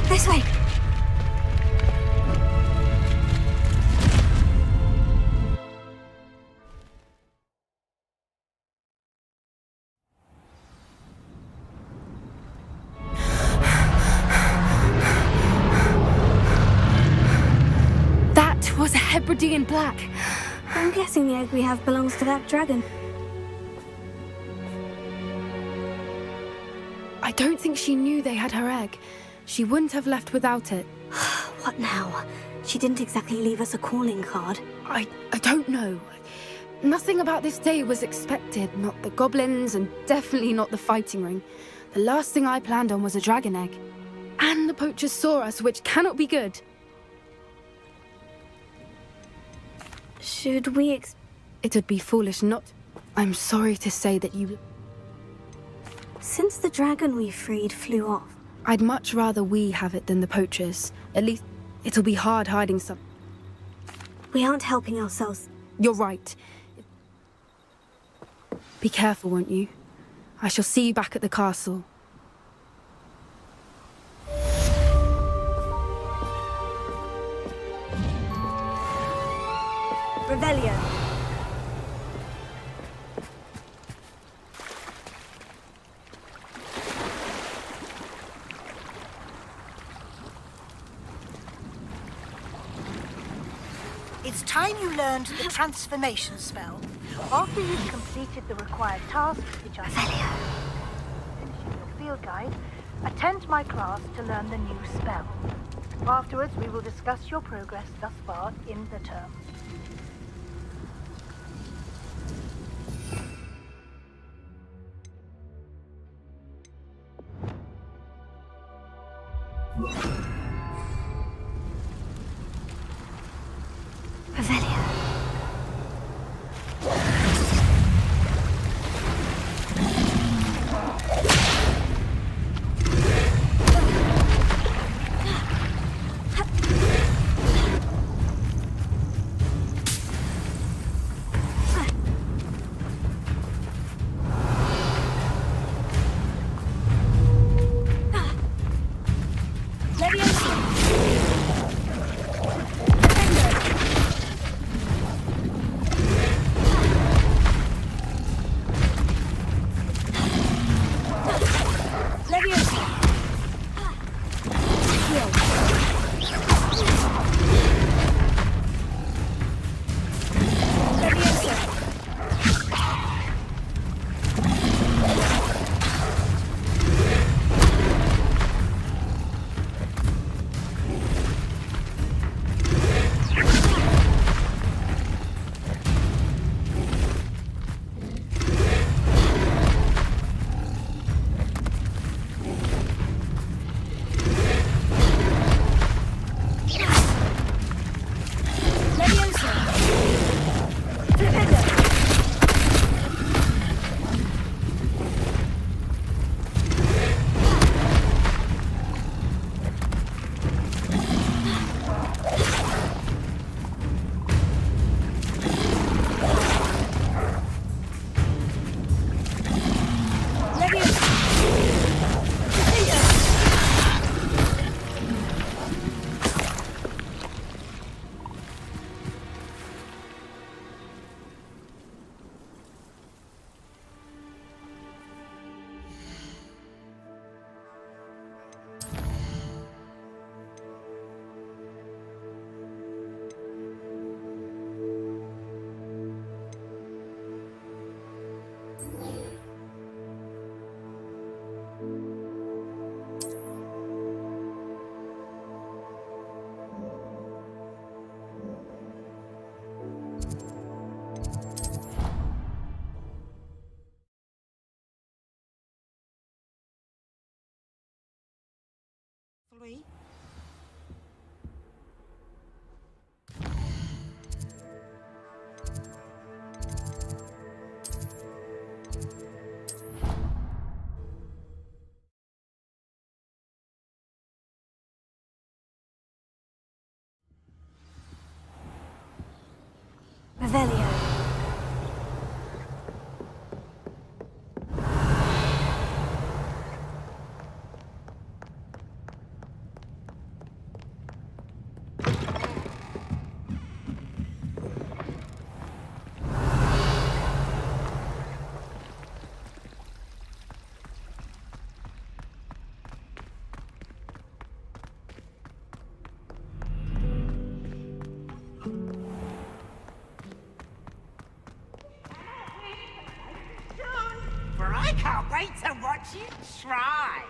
This way. That was a Hebridean black. I'm guessing the egg we have belongs to that dragon. I don't think she knew they had her egg. She wouldn't have left without it. What now? She didn't exactly leave us a calling card. I don't know. Nothing about this day was expected. Not the goblins, and definitely not the fighting ring. The last thing I planned on was a dragon egg. And the poachers saw us, which cannot be good. Should we It would be foolish not... I'm sorry to say that you... Since the dragon we freed flew off... I'd much rather we have it than the poachers. At least, it'll be hard hiding some... We aren't helping ourselves. You're right. Be careful, won't you? I shall see you back at the castle. Revelio. It's time you learned the transformation spell. After you've completed the required tasks, which are finishing your field guide, attend my class to learn the new spell. Afterwards, we will discuss your progress thus far in the term. Revelio. I can't wait to watch you try.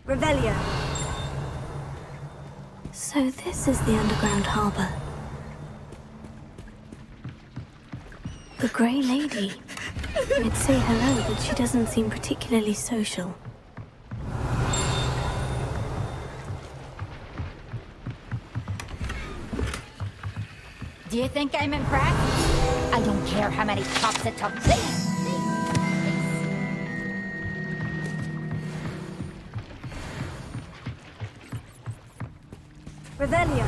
Revelio. So this is the underground harbor. The Grey Lady. I'd say hello, but she doesn't seem particularly social. Do you think I'm impressed? I don't care how many chops it took. Revelio.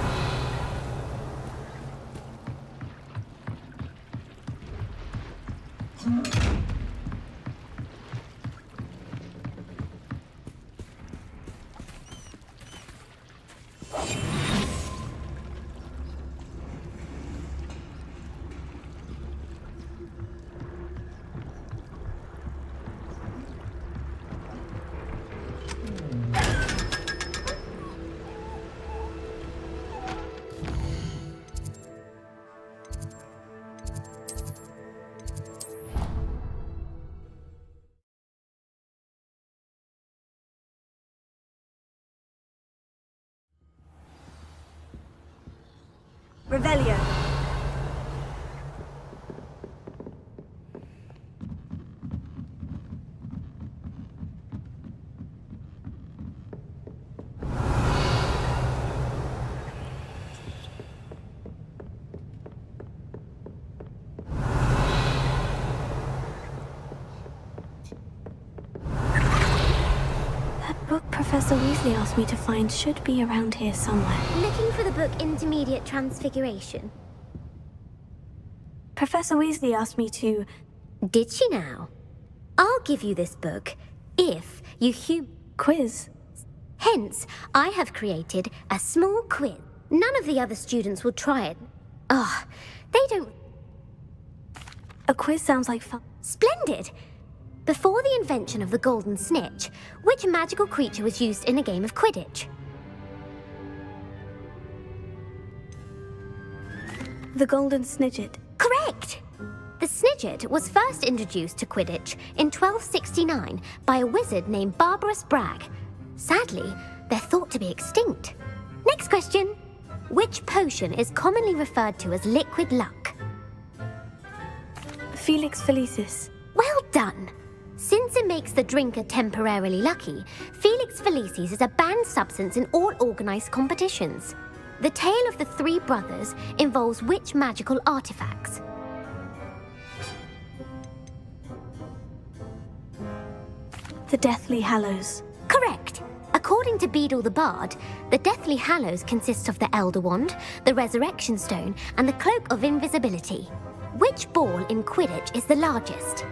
Revelio. That book Professor Weasley asked me to find should be around here somewhere. Looking for the book Intermediate Transfiguration? Professor Weasley asked me to... Did she now? I'll give you this book if you quiz. Hence, I have created a small quiz. None of the other students will try it. Oh, they don't... A quiz sounds like fun. Splendid! Before the invention of the Golden Snitch, which magical creature was used in a game of Quidditch? The Golden Snidget. Correct! The Snidget was first introduced to Quidditch in 1269 by a wizard named Barbarous Bragg. Sadly, they're thought to be extinct. Next question. Which potion is commonly referred to as liquid luck? Felix Felicis. Well done! Since it makes the drinker temporarily lucky, Felix Felicis is a banned substance in all organized competitions. The tale of the three brothers involves which magical artifacts? The Deathly Hallows. Correct! According to Beedle the Bard, the Deathly Hallows consists of the Elder Wand, the Resurrection Stone, and the Cloak of Invisibility. Which ball in Quidditch is the largest?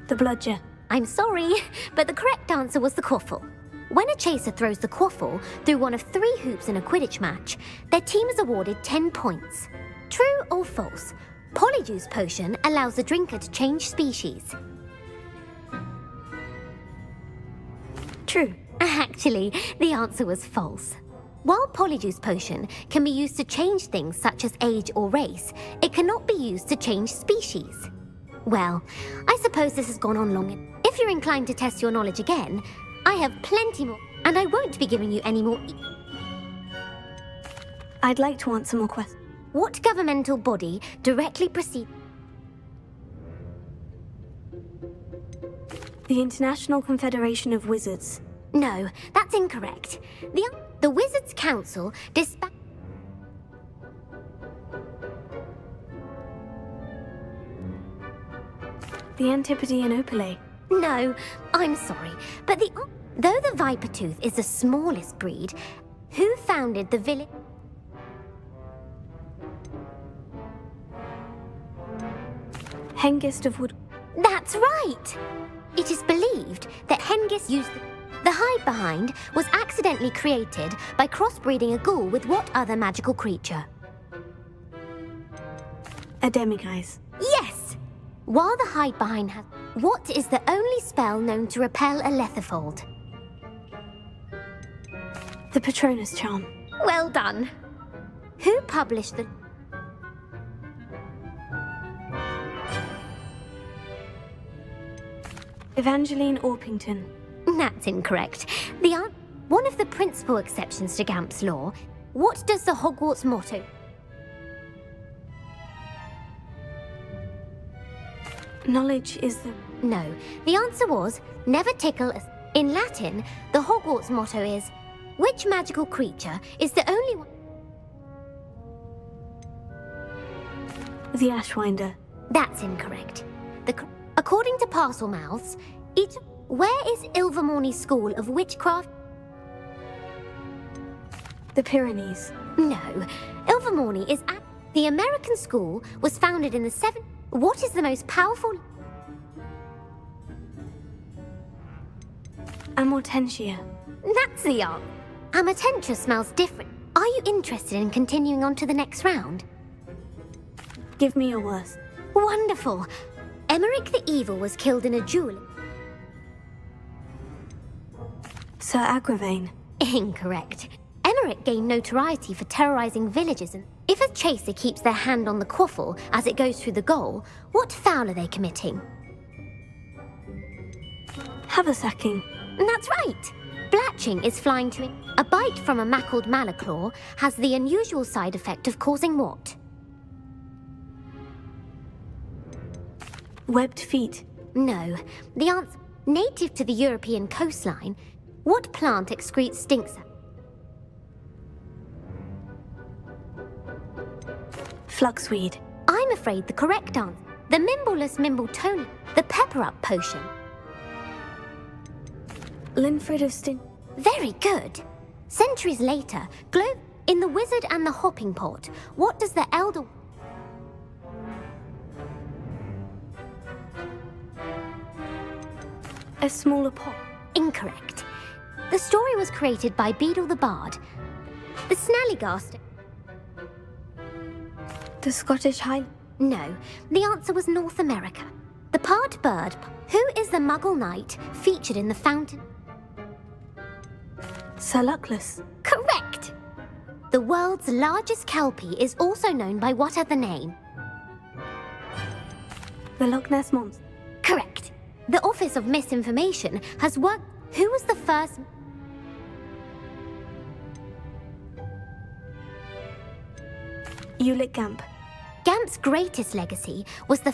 The Bludger. I'm sorry, but the correct answer was the Quaffle. When a chaser throws the Quaffle through one of 3 hoops in a Quidditch match, their team is awarded 10 points. True or false? Polyjuice Potion allows the drinker to change species. True. Actually, the answer was false. While Polyjuice Potion can be used to change things such as age or race, it cannot be used to change species. Well, I suppose this has gone on long. If you're inclined to test your knowledge again, I have plenty more, and I won't be giving you any more. I'd like to answer more questions. What governmental body directly precedes the International Confederation of Wizards? No, that's incorrect. The Wizards' Council dispatched. The Antipode and Opale. No, I'm sorry, but though the Viper Tooth is the smallest breed, Who founded the village? Hengist of Wood. That's right! It is believed that Hengist used the hide-behind was accidentally created by crossbreeding a ghoul with what other magical creature? A demiguise. Yes! While the hide-behind has... What is the only spell known to repel a letherfold? The Patronus charm. Well done. Who published the... Evangeline Orpington. That's incorrect. One of the principal exceptions to Gamp's law. What does the Hogwarts motto... Knowledge is the... No. The answer was, never tickle a... In Latin, the Hogwarts motto is, which magical creature is the only one... The Ashwinder. That's incorrect. According to Parselmouths, where is Ilvermorny's school of witchcraft? The Pyrenees. No. Ilvermorny is at... The American school was founded in the What is the most powerful... Amortentia. That's the answer. Amortentia smells different. Are you interested in continuing on to the next round? Give me your worst. Wonderful. Emmerich the Evil was killed in a duel. Sir Agravain. Incorrect. Emmerich gained notoriety for terrorizing villages, and if a chaser keeps their hand on the quaffle as it goes through the goal, what foul are they committing? Haversacking. That's right. Blatching is flying to... A bite from a mackled malaclaw has the unusual side effect of causing what? Webbed feet. No. The answer... Native to the European coastline, what plant excretes stinks? Fluxweed. I'm afraid the correct answer. The Mimbleless Mimbletonia. The pepper-up potion. Linfred of Stin... Very good. Centuries later, in The Wizard and the Hopping Pot, what does the Elder... A smaller pot. Incorrect. The story was created by Beadle the Bard. The Snallygaster... The Scottish Highland. No, the answer was North America. The part bird. Who is the Muggle Knight featured in the fountain? Sir Luckless. Correct! The world's largest kelpie is also known by what other name? The Loch Ness Monster. Correct. The Office of Misinformation has worked... Who was the first... Ulick Gamp. Gamp's greatest legacy was the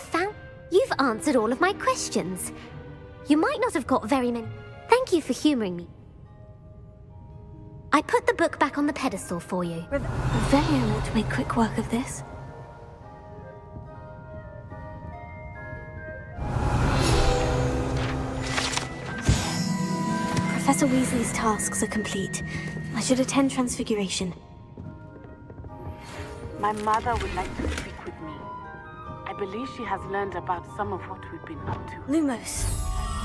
You've answered all of my questions. You might not have got very many. Thank you for humouring me. I put the book back on the pedestal for you. Revelio ought to make quick work of this. Professor Weasley's tasks are complete. I should attend Transfiguration. My mother would like to speak with me. I believe she has learned about some of what we've been up to. Lumos.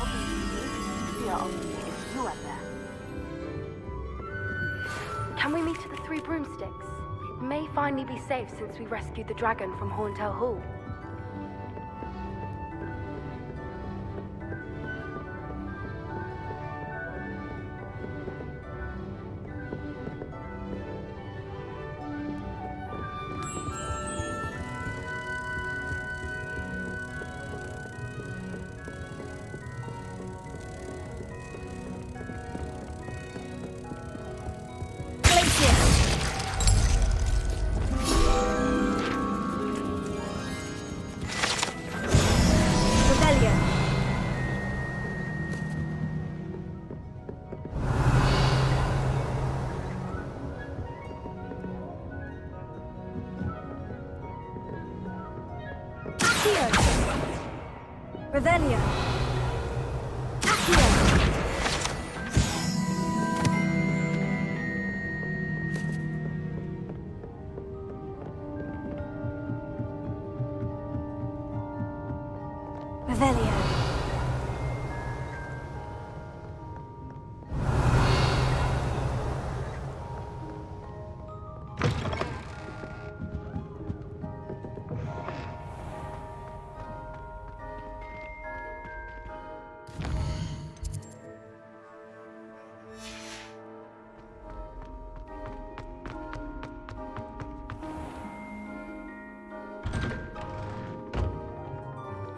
I'm hoping she will hear of me if you are there. Can we meet at the Three Broomsticks? It may finally be safe since we rescued the dragon from Horntail Hall. Revelio.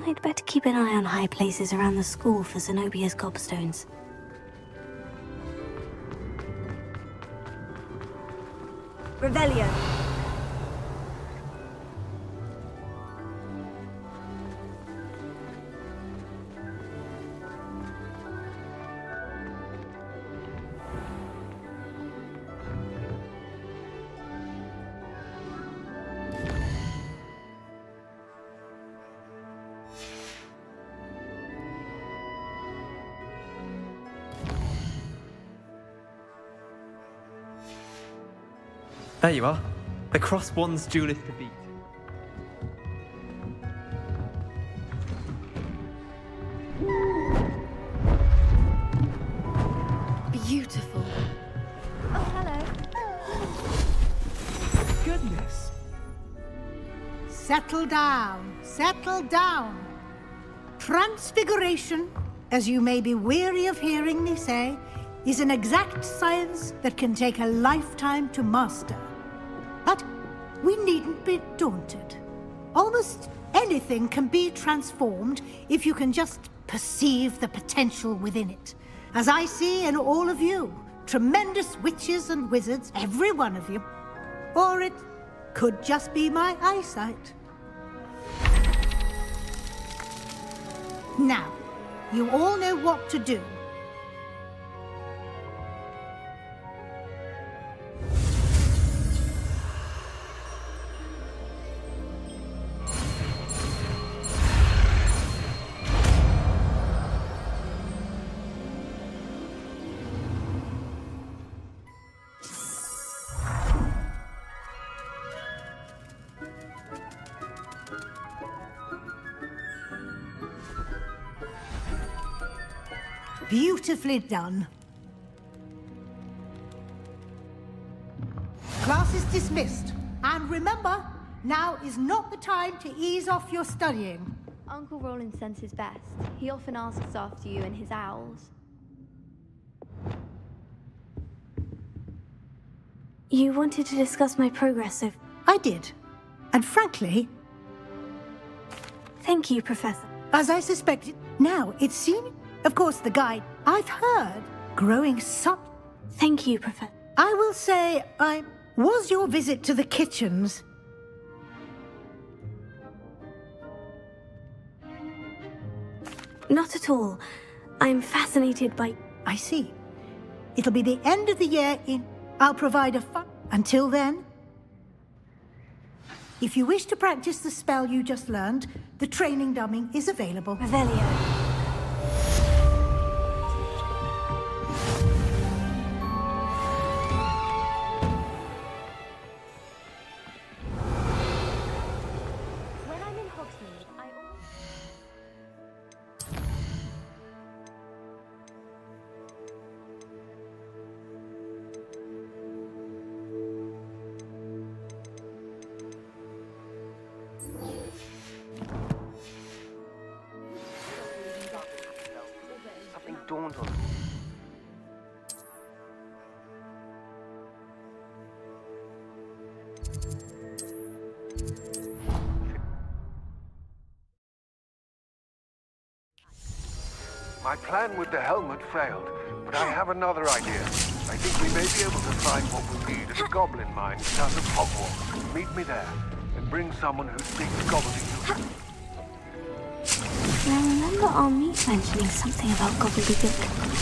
I'd better keep an eye on high places around the school for Zenobia's gobstones. Revelio. There you are. The cross one's duelist to beat. Beautiful. Oh, hello. Goodness. Settle down. Settle down. Transfiguration, as you may be weary of hearing me say, is an exact science that can take a lifetime to master. But we needn't be daunted. Almost anything can be transformed if you can just perceive the potential within it. As I see in all of you, tremendous witches and wizards, every one of you. Or it could just be my eyesight. Now, you all know what to do. Beautifully done. Class is dismissed. And remember, now is not the time to ease off your studying. Uncle Roland sends his best. He often asks after you and his owls. You wanted to discuss my progress, so... I did. And frankly... Thank you, Professor. As I suspected, now it seems... Of course, the guide, I've heard, growing such... Thank you, Professor. I will say, was your visit to the kitchens... Not at all. I'm fascinated by... I see. It'll be the end of the year in... I'll provide a fun... Until then... If you wish to practice the spell you just learned, the training dummy is available. Revelio. Something dawned on me. My plan with the helmet failed, but I have another idea. I think we may be able to find what we need at a goblin mine south of Hogwarts. Meet me there, and bring someone who speaks gobbledygook. I remember Armie mentioning something about gobbledygook.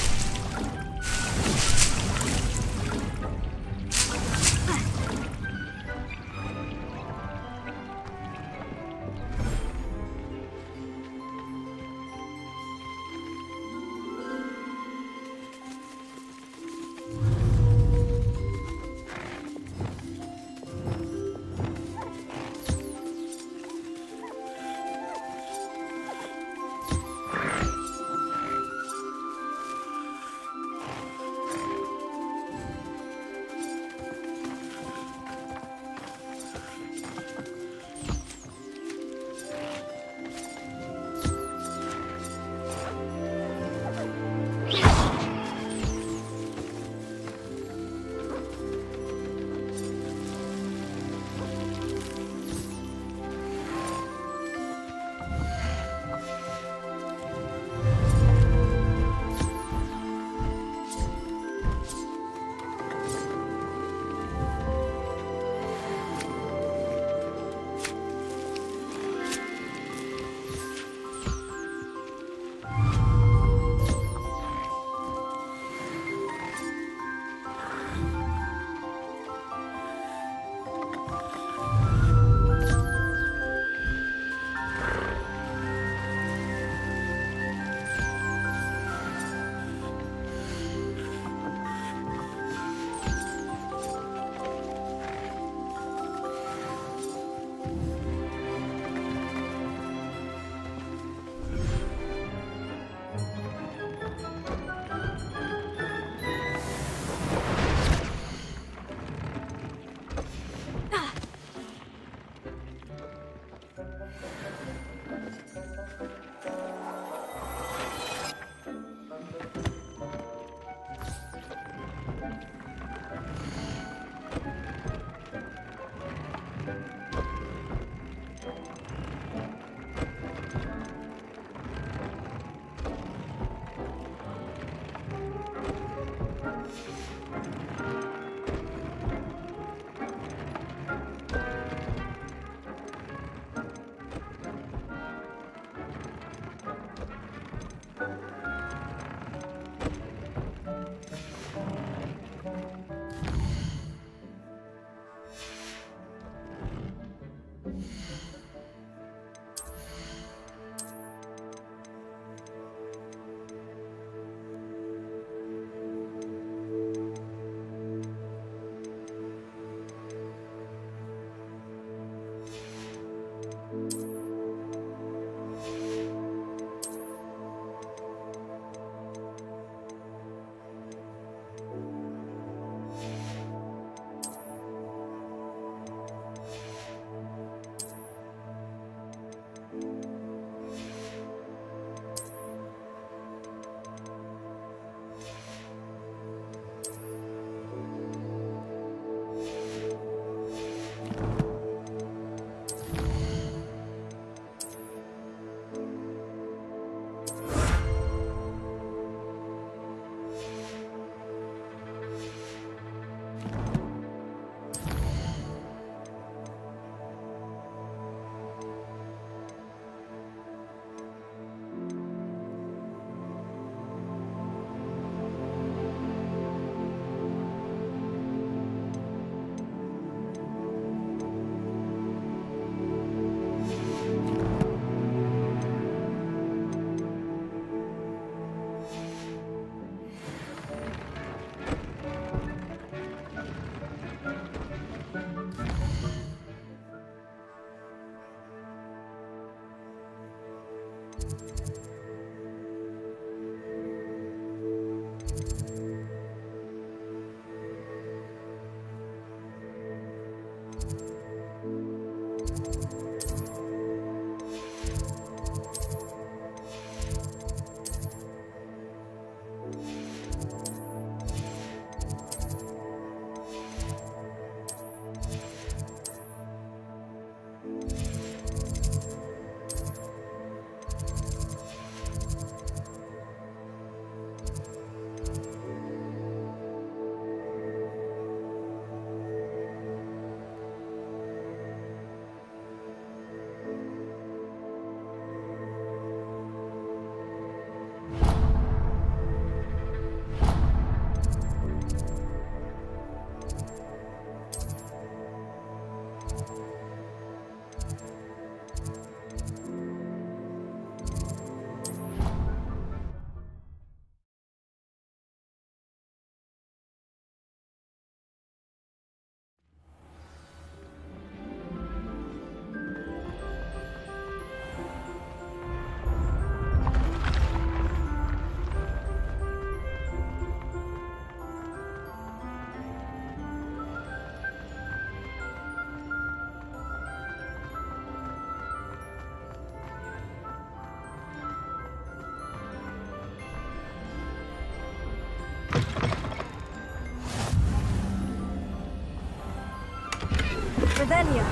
Revelio.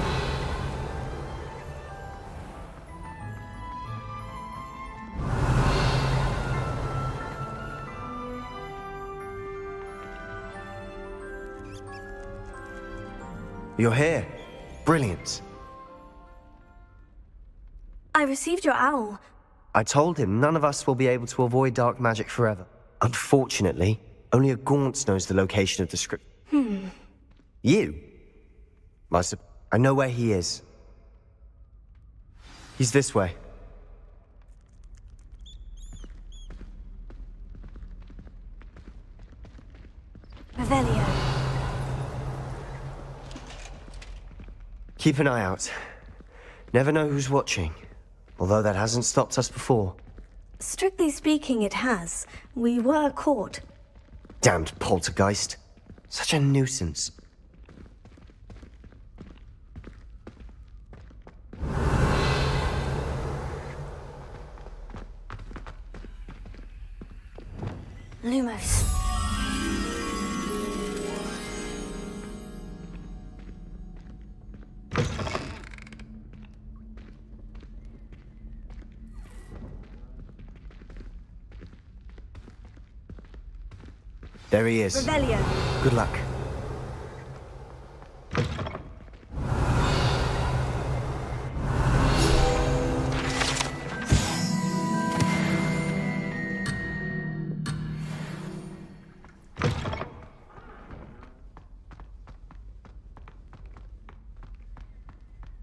You're here. Brilliant. I received your owl. I told him none of us will be able to avoid dark magic forever. Unfortunately, only a Gaunt knows the location of the script. You? I know where he is. He's this way. Revelio. Keep an eye out. Never know who's watching. Although that hasn't stopped us before. Strictly speaking, it has. We were caught. Damned poltergeist. Such a nuisance. Lumos. There he is. Revelio. Good luck.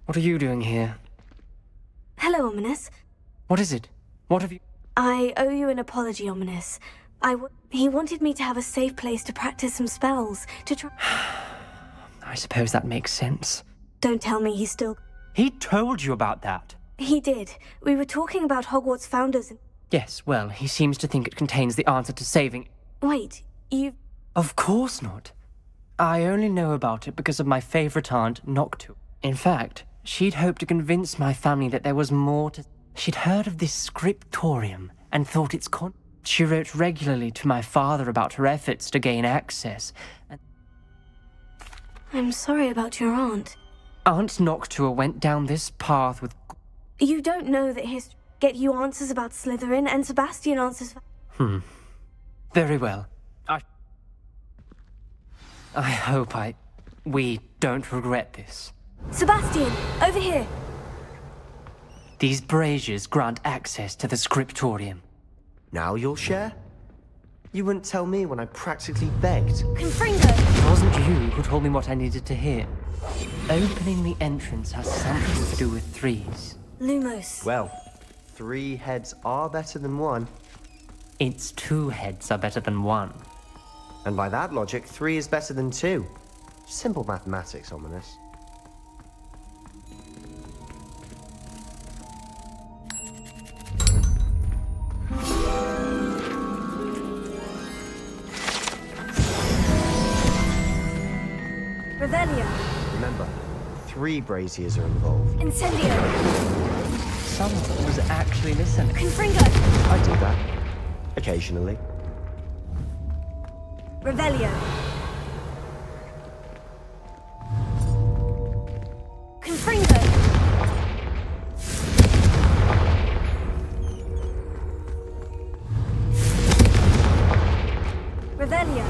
What are you doing here? Hello, Ominous. What is it? What have you... I owe you an apology, Ominous. He wanted me to have a safe place to practice some spells, to try... I suppose that makes sense. Don't tell me he still... He told you about that. He did. We were talking about Hogwarts founders and... Yes, well, he seems to think it contains the answer to saving... Wait, you... Of course not. I only know about it because of my favorite aunt, Noctu. In fact, she'd hoped to convince my family that there was more to... She'd heard of this scriptorium and thought its She wrote regularly to my father about her efforts to gain access, and... I'm sorry about your aunt. Aunt Noctua went down this path with... You don't know that history get you answers about Slytherin, and Sebastian answers... Very well. I hope we don't regret this. Sebastian, over here! These braziers grant access to the scriptorium. Now you'll share? You wouldn't tell me when I practically begged. Confringo! It wasn't you who told me what I needed to hear. Opening the entrance has something to do with threes. Lumos. Well, 3 heads are better than 1. Its 2 heads are better than 1. And by that logic, 3 is better than 2. Simple mathematics, Ominous. Revelio. Remember, 3 braziers are involved. Incendio. Someone was actually listening. Confringo. I do that. Occasionally. Revelio. Confringo. Revelio.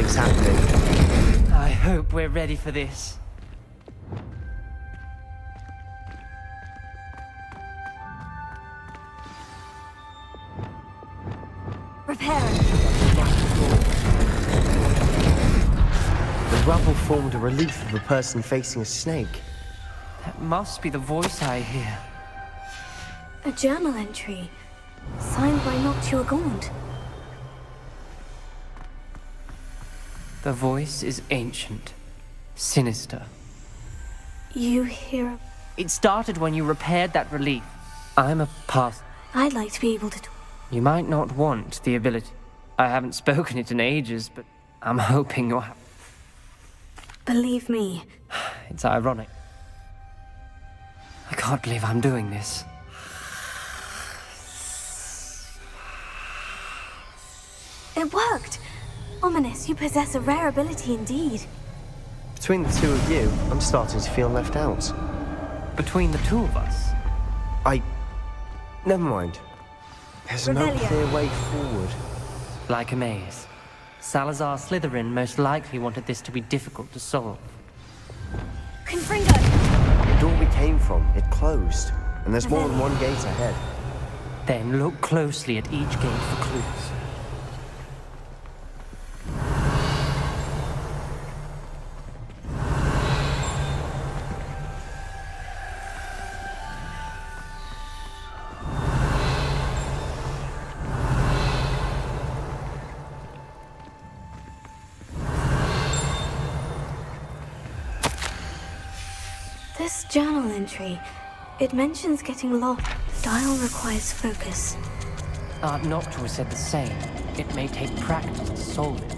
Something's happening. I hope we're ready for this. Repairing. The rubble formed a relief of a person facing a snake. That must be the voice I hear. A journal entry, signed by Noctua Gaunt. The voice is ancient, sinister. You hear... It started when you repaired that relief. I'm a past. I'd like to be able to... You might not want the ability. I haven't spoken it in ages, but I'm hoping you'll have... Believe me. It's ironic. I can't believe I'm doing this. It worked! Ominous, you possess a rare ability indeed. Between the two of you, I'm starting to feel left out. Between the two of us? Never mind. There's no clear way forward. Like a maze. Salazar Slytherin most likely wanted this to be difficult to solve. Confringo! The door we came from, it closed. And there's more than one gate ahead. Then look closely at each gate for clues. This journal entry, it mentions getting lost. The dial requires focus. Art Noctua said the same. It may take practice to solve it.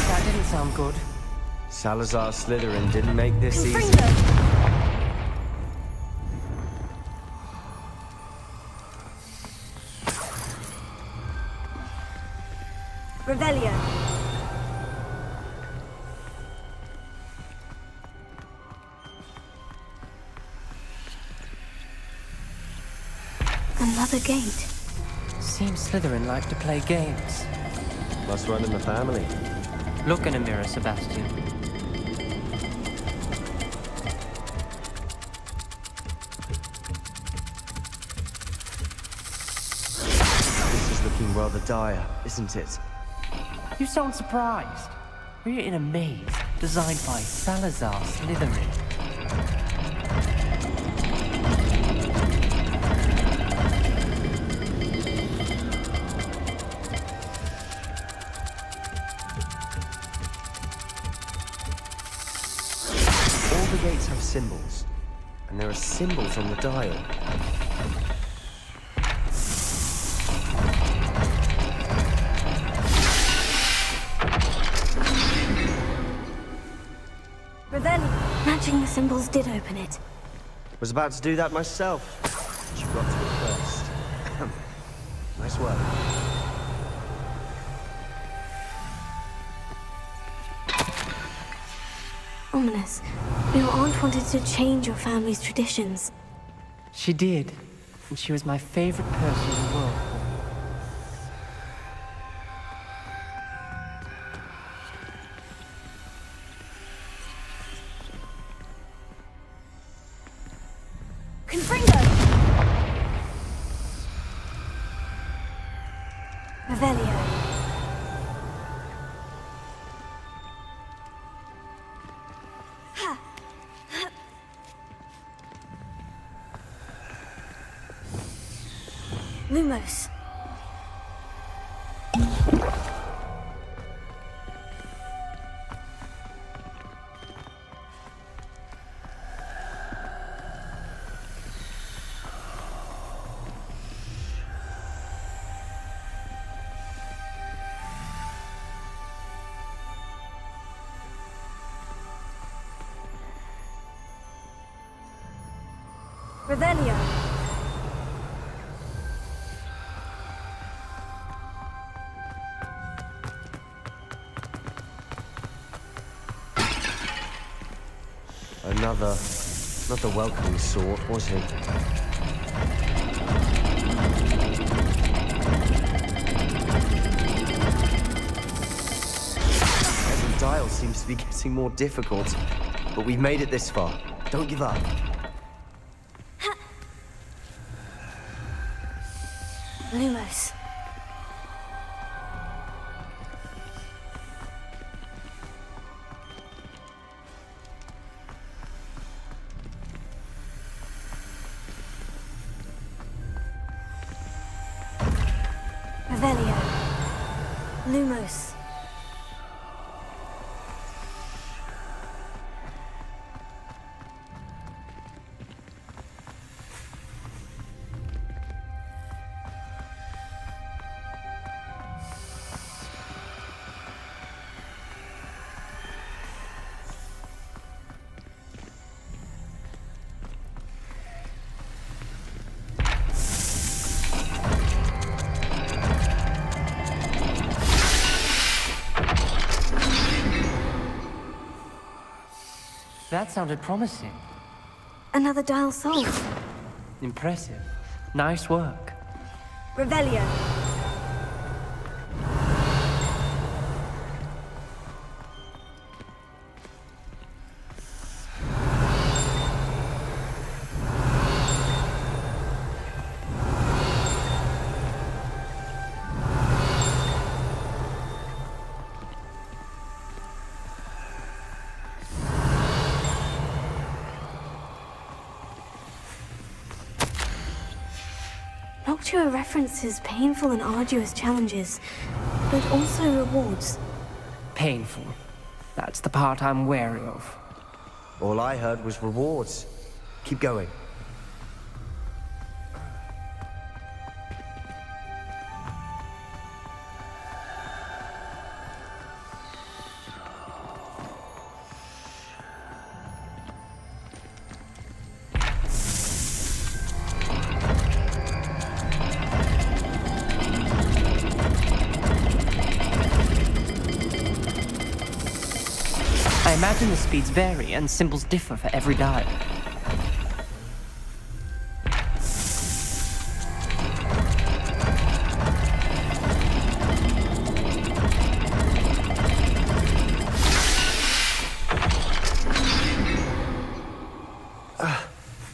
That didn't sound good. Salazar Slytherin didn't make this easy. Revelio. Another gate. Seems Slytherin like to play games. Must run in the family. Look in a mirror, Sebastian. This is looking rather dire, isn't it? You sound surprised. We're in a maze designed by Salazar Slytherin. All the gates have symbols, and there are symbols on the dial. Matching the symbols did open it. Was about to do that myself. But you got to it first. Nice work. Ominous, your aunt wanted to change your family's traditions. She did, and she was my favorite person in the world. Confringo! Revelio. Lumos. Revelio. Not the welcoming sort, was he? seems to be getting more difficult. But we've made it this far. Don't give up. Lumos. Revelio. Lumos. That sounded promising. Another dial solved. Impressive. Nice work. Revelio. Noctua references painful and arduous challenges, but also rewards. Painful. That's the part I'm wary of. All I heard was rewards. Keep going. I imagine the speeds vary and symbols differ for every dial.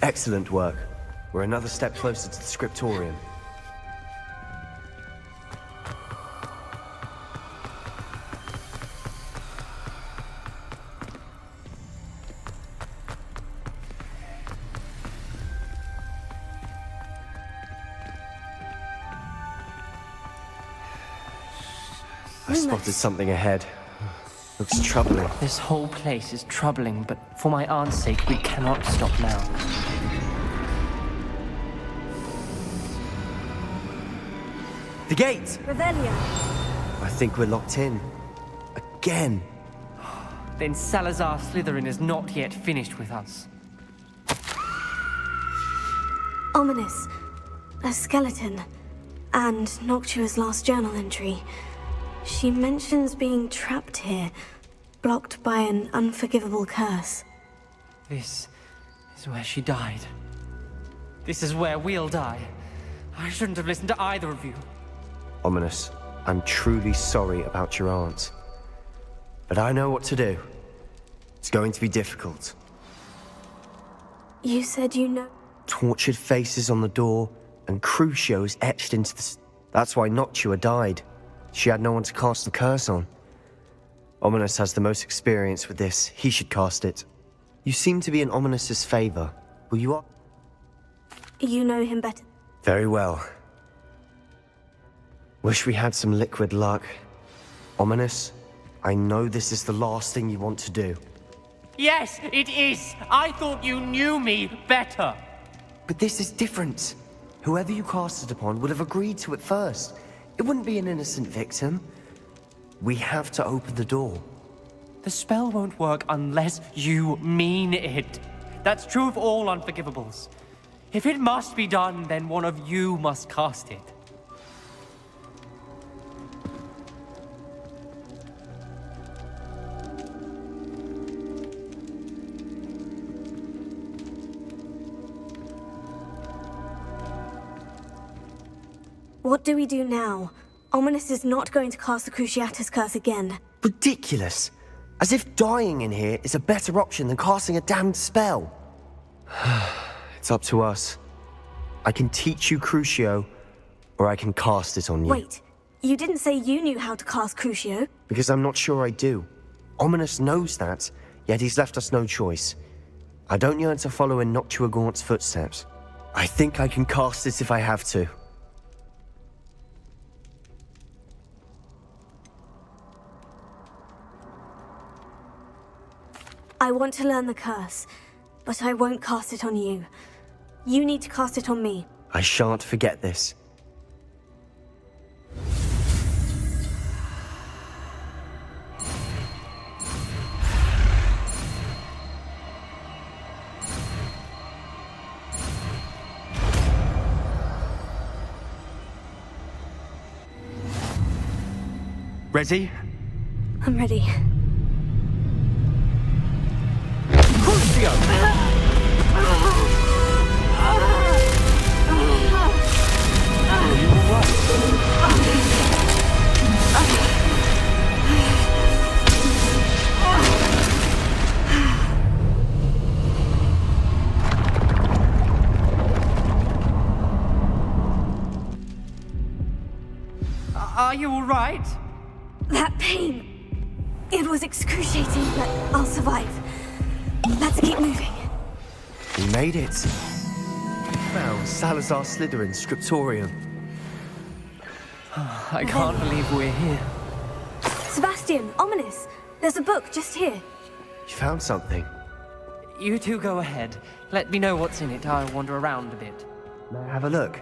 Excellent work. We're another step closer to the scriptorium. I spotted something ahead. Looks troubling. This whole place is troubling, but for my aunt's sake, we cannot stop now. The gate! Revelio. I think we're locked in. Again. Then Salazar Slytherin is not yet finished with us. Ominous. A skeleton. And Noctua's last journal entry. She mentions being trapped here, blocked by an unforgivable curse. This is where she died. This is where we'll die. I shouldn't have listened to either of you. Ominous, I'm truly sorry about your aunt. But I know what to do. It's going to be difficult. You said you know... Tortured faces on the door, and Crucio's etched into the... That's why Noctua died. She had no one to cast the curse on. Ominous has the most experience with this. He should cast it. You seem to be in Ominous's favor. Will you up? You know him better. Very well. Wish we had some liquid luck. Ominous, I know this is the last thing you want to do. Yes, it is! I thought you knew me better! But this is different. Whoever you cast it upon would have agreed to it first. It wouldn't be an innocent victim. We have to open the door. The spell won't work unless you mean it. That's true of all unforgivables. If it must be done, then one of you must cast it. What do we do now? Ominous is not going to cast the Cruciatus curse again. Ridiculous! As if dying in here is a better option than casting a damned spell. It's up to us. I can teach you Crucio, or I can cast it on you. Wait, you didn't say you knew how to cast Crucio? Because I'm not sure I do. Ominous knows that, yet he's left us no choice. I don't yearn to follow in Noctua Gaunt's footsteps. I think I can cast it if I have to. I want to learn the curse, but I won't cast it on you. You need to cast it on me. I shan't forget this. Ready? I'm ready. Are you all right? That pain. It was excruciating, but I'll survive. Let's keep moving. We made it. Found Salazar Slytherin's scriptorium. I can't believe we're here. Sebastian, Ominous, there's a book just here. You found something. You two go ahead. Let me know what's in it. I'll wander around a bit. May I have a look?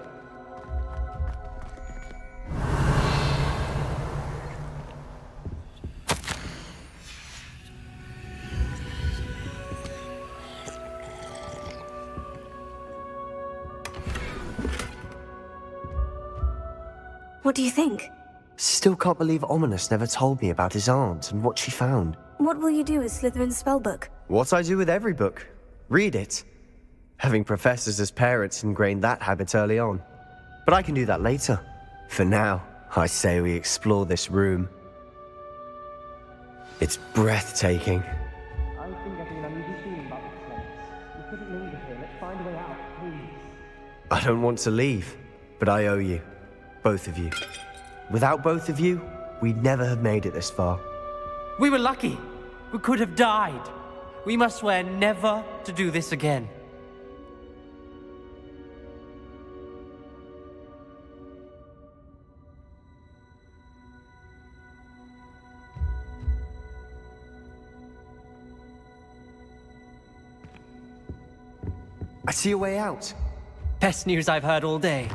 What do you think? Still can't believe Ominous never told me about his aunt and what she found. What will you do with Slytherin's spellbook? What I do with every book. Read it. Having professors as parents ingrained that habit early on. But I can do that later. For now, I say we explore this room. It's breathtaking. I think I can unusually feeling about this place. We couldn't linger here. Let's find a way out, please. I don't want to leave, but I owe you. Both of you. Without both of you, we'd never have made it this far. We were lucky. We could have died. We must swear never to do this again. I see a way out. Best news I've heard all day.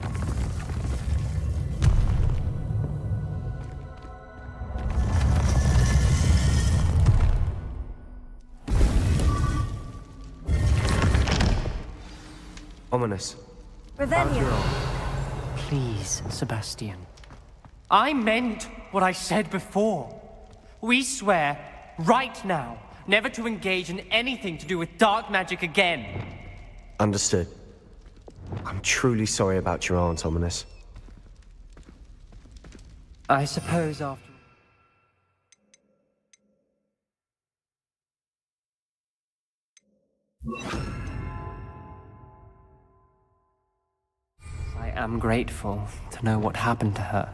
Ominous. Revelio. Please, Sebastian. I meant what I said before. We swear, right now, never to engage in anything to do with dark magic again. Understood. I'm truly sorry about your aunt, Ominous. I suppose after... I am grateful to know what happened to her.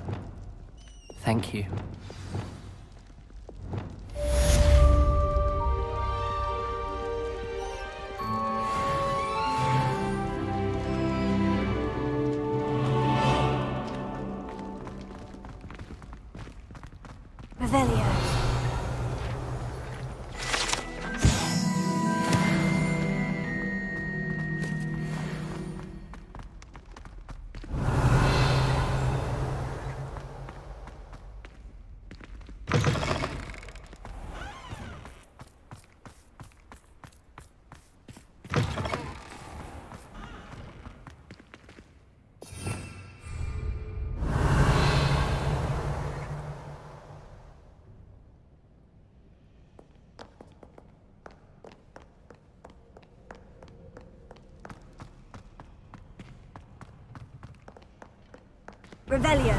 Thank you. Revelio. Revelio.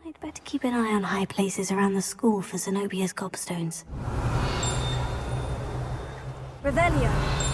I'd better keep an eye on high places around the school for Zenobia's gobstones. Revelio.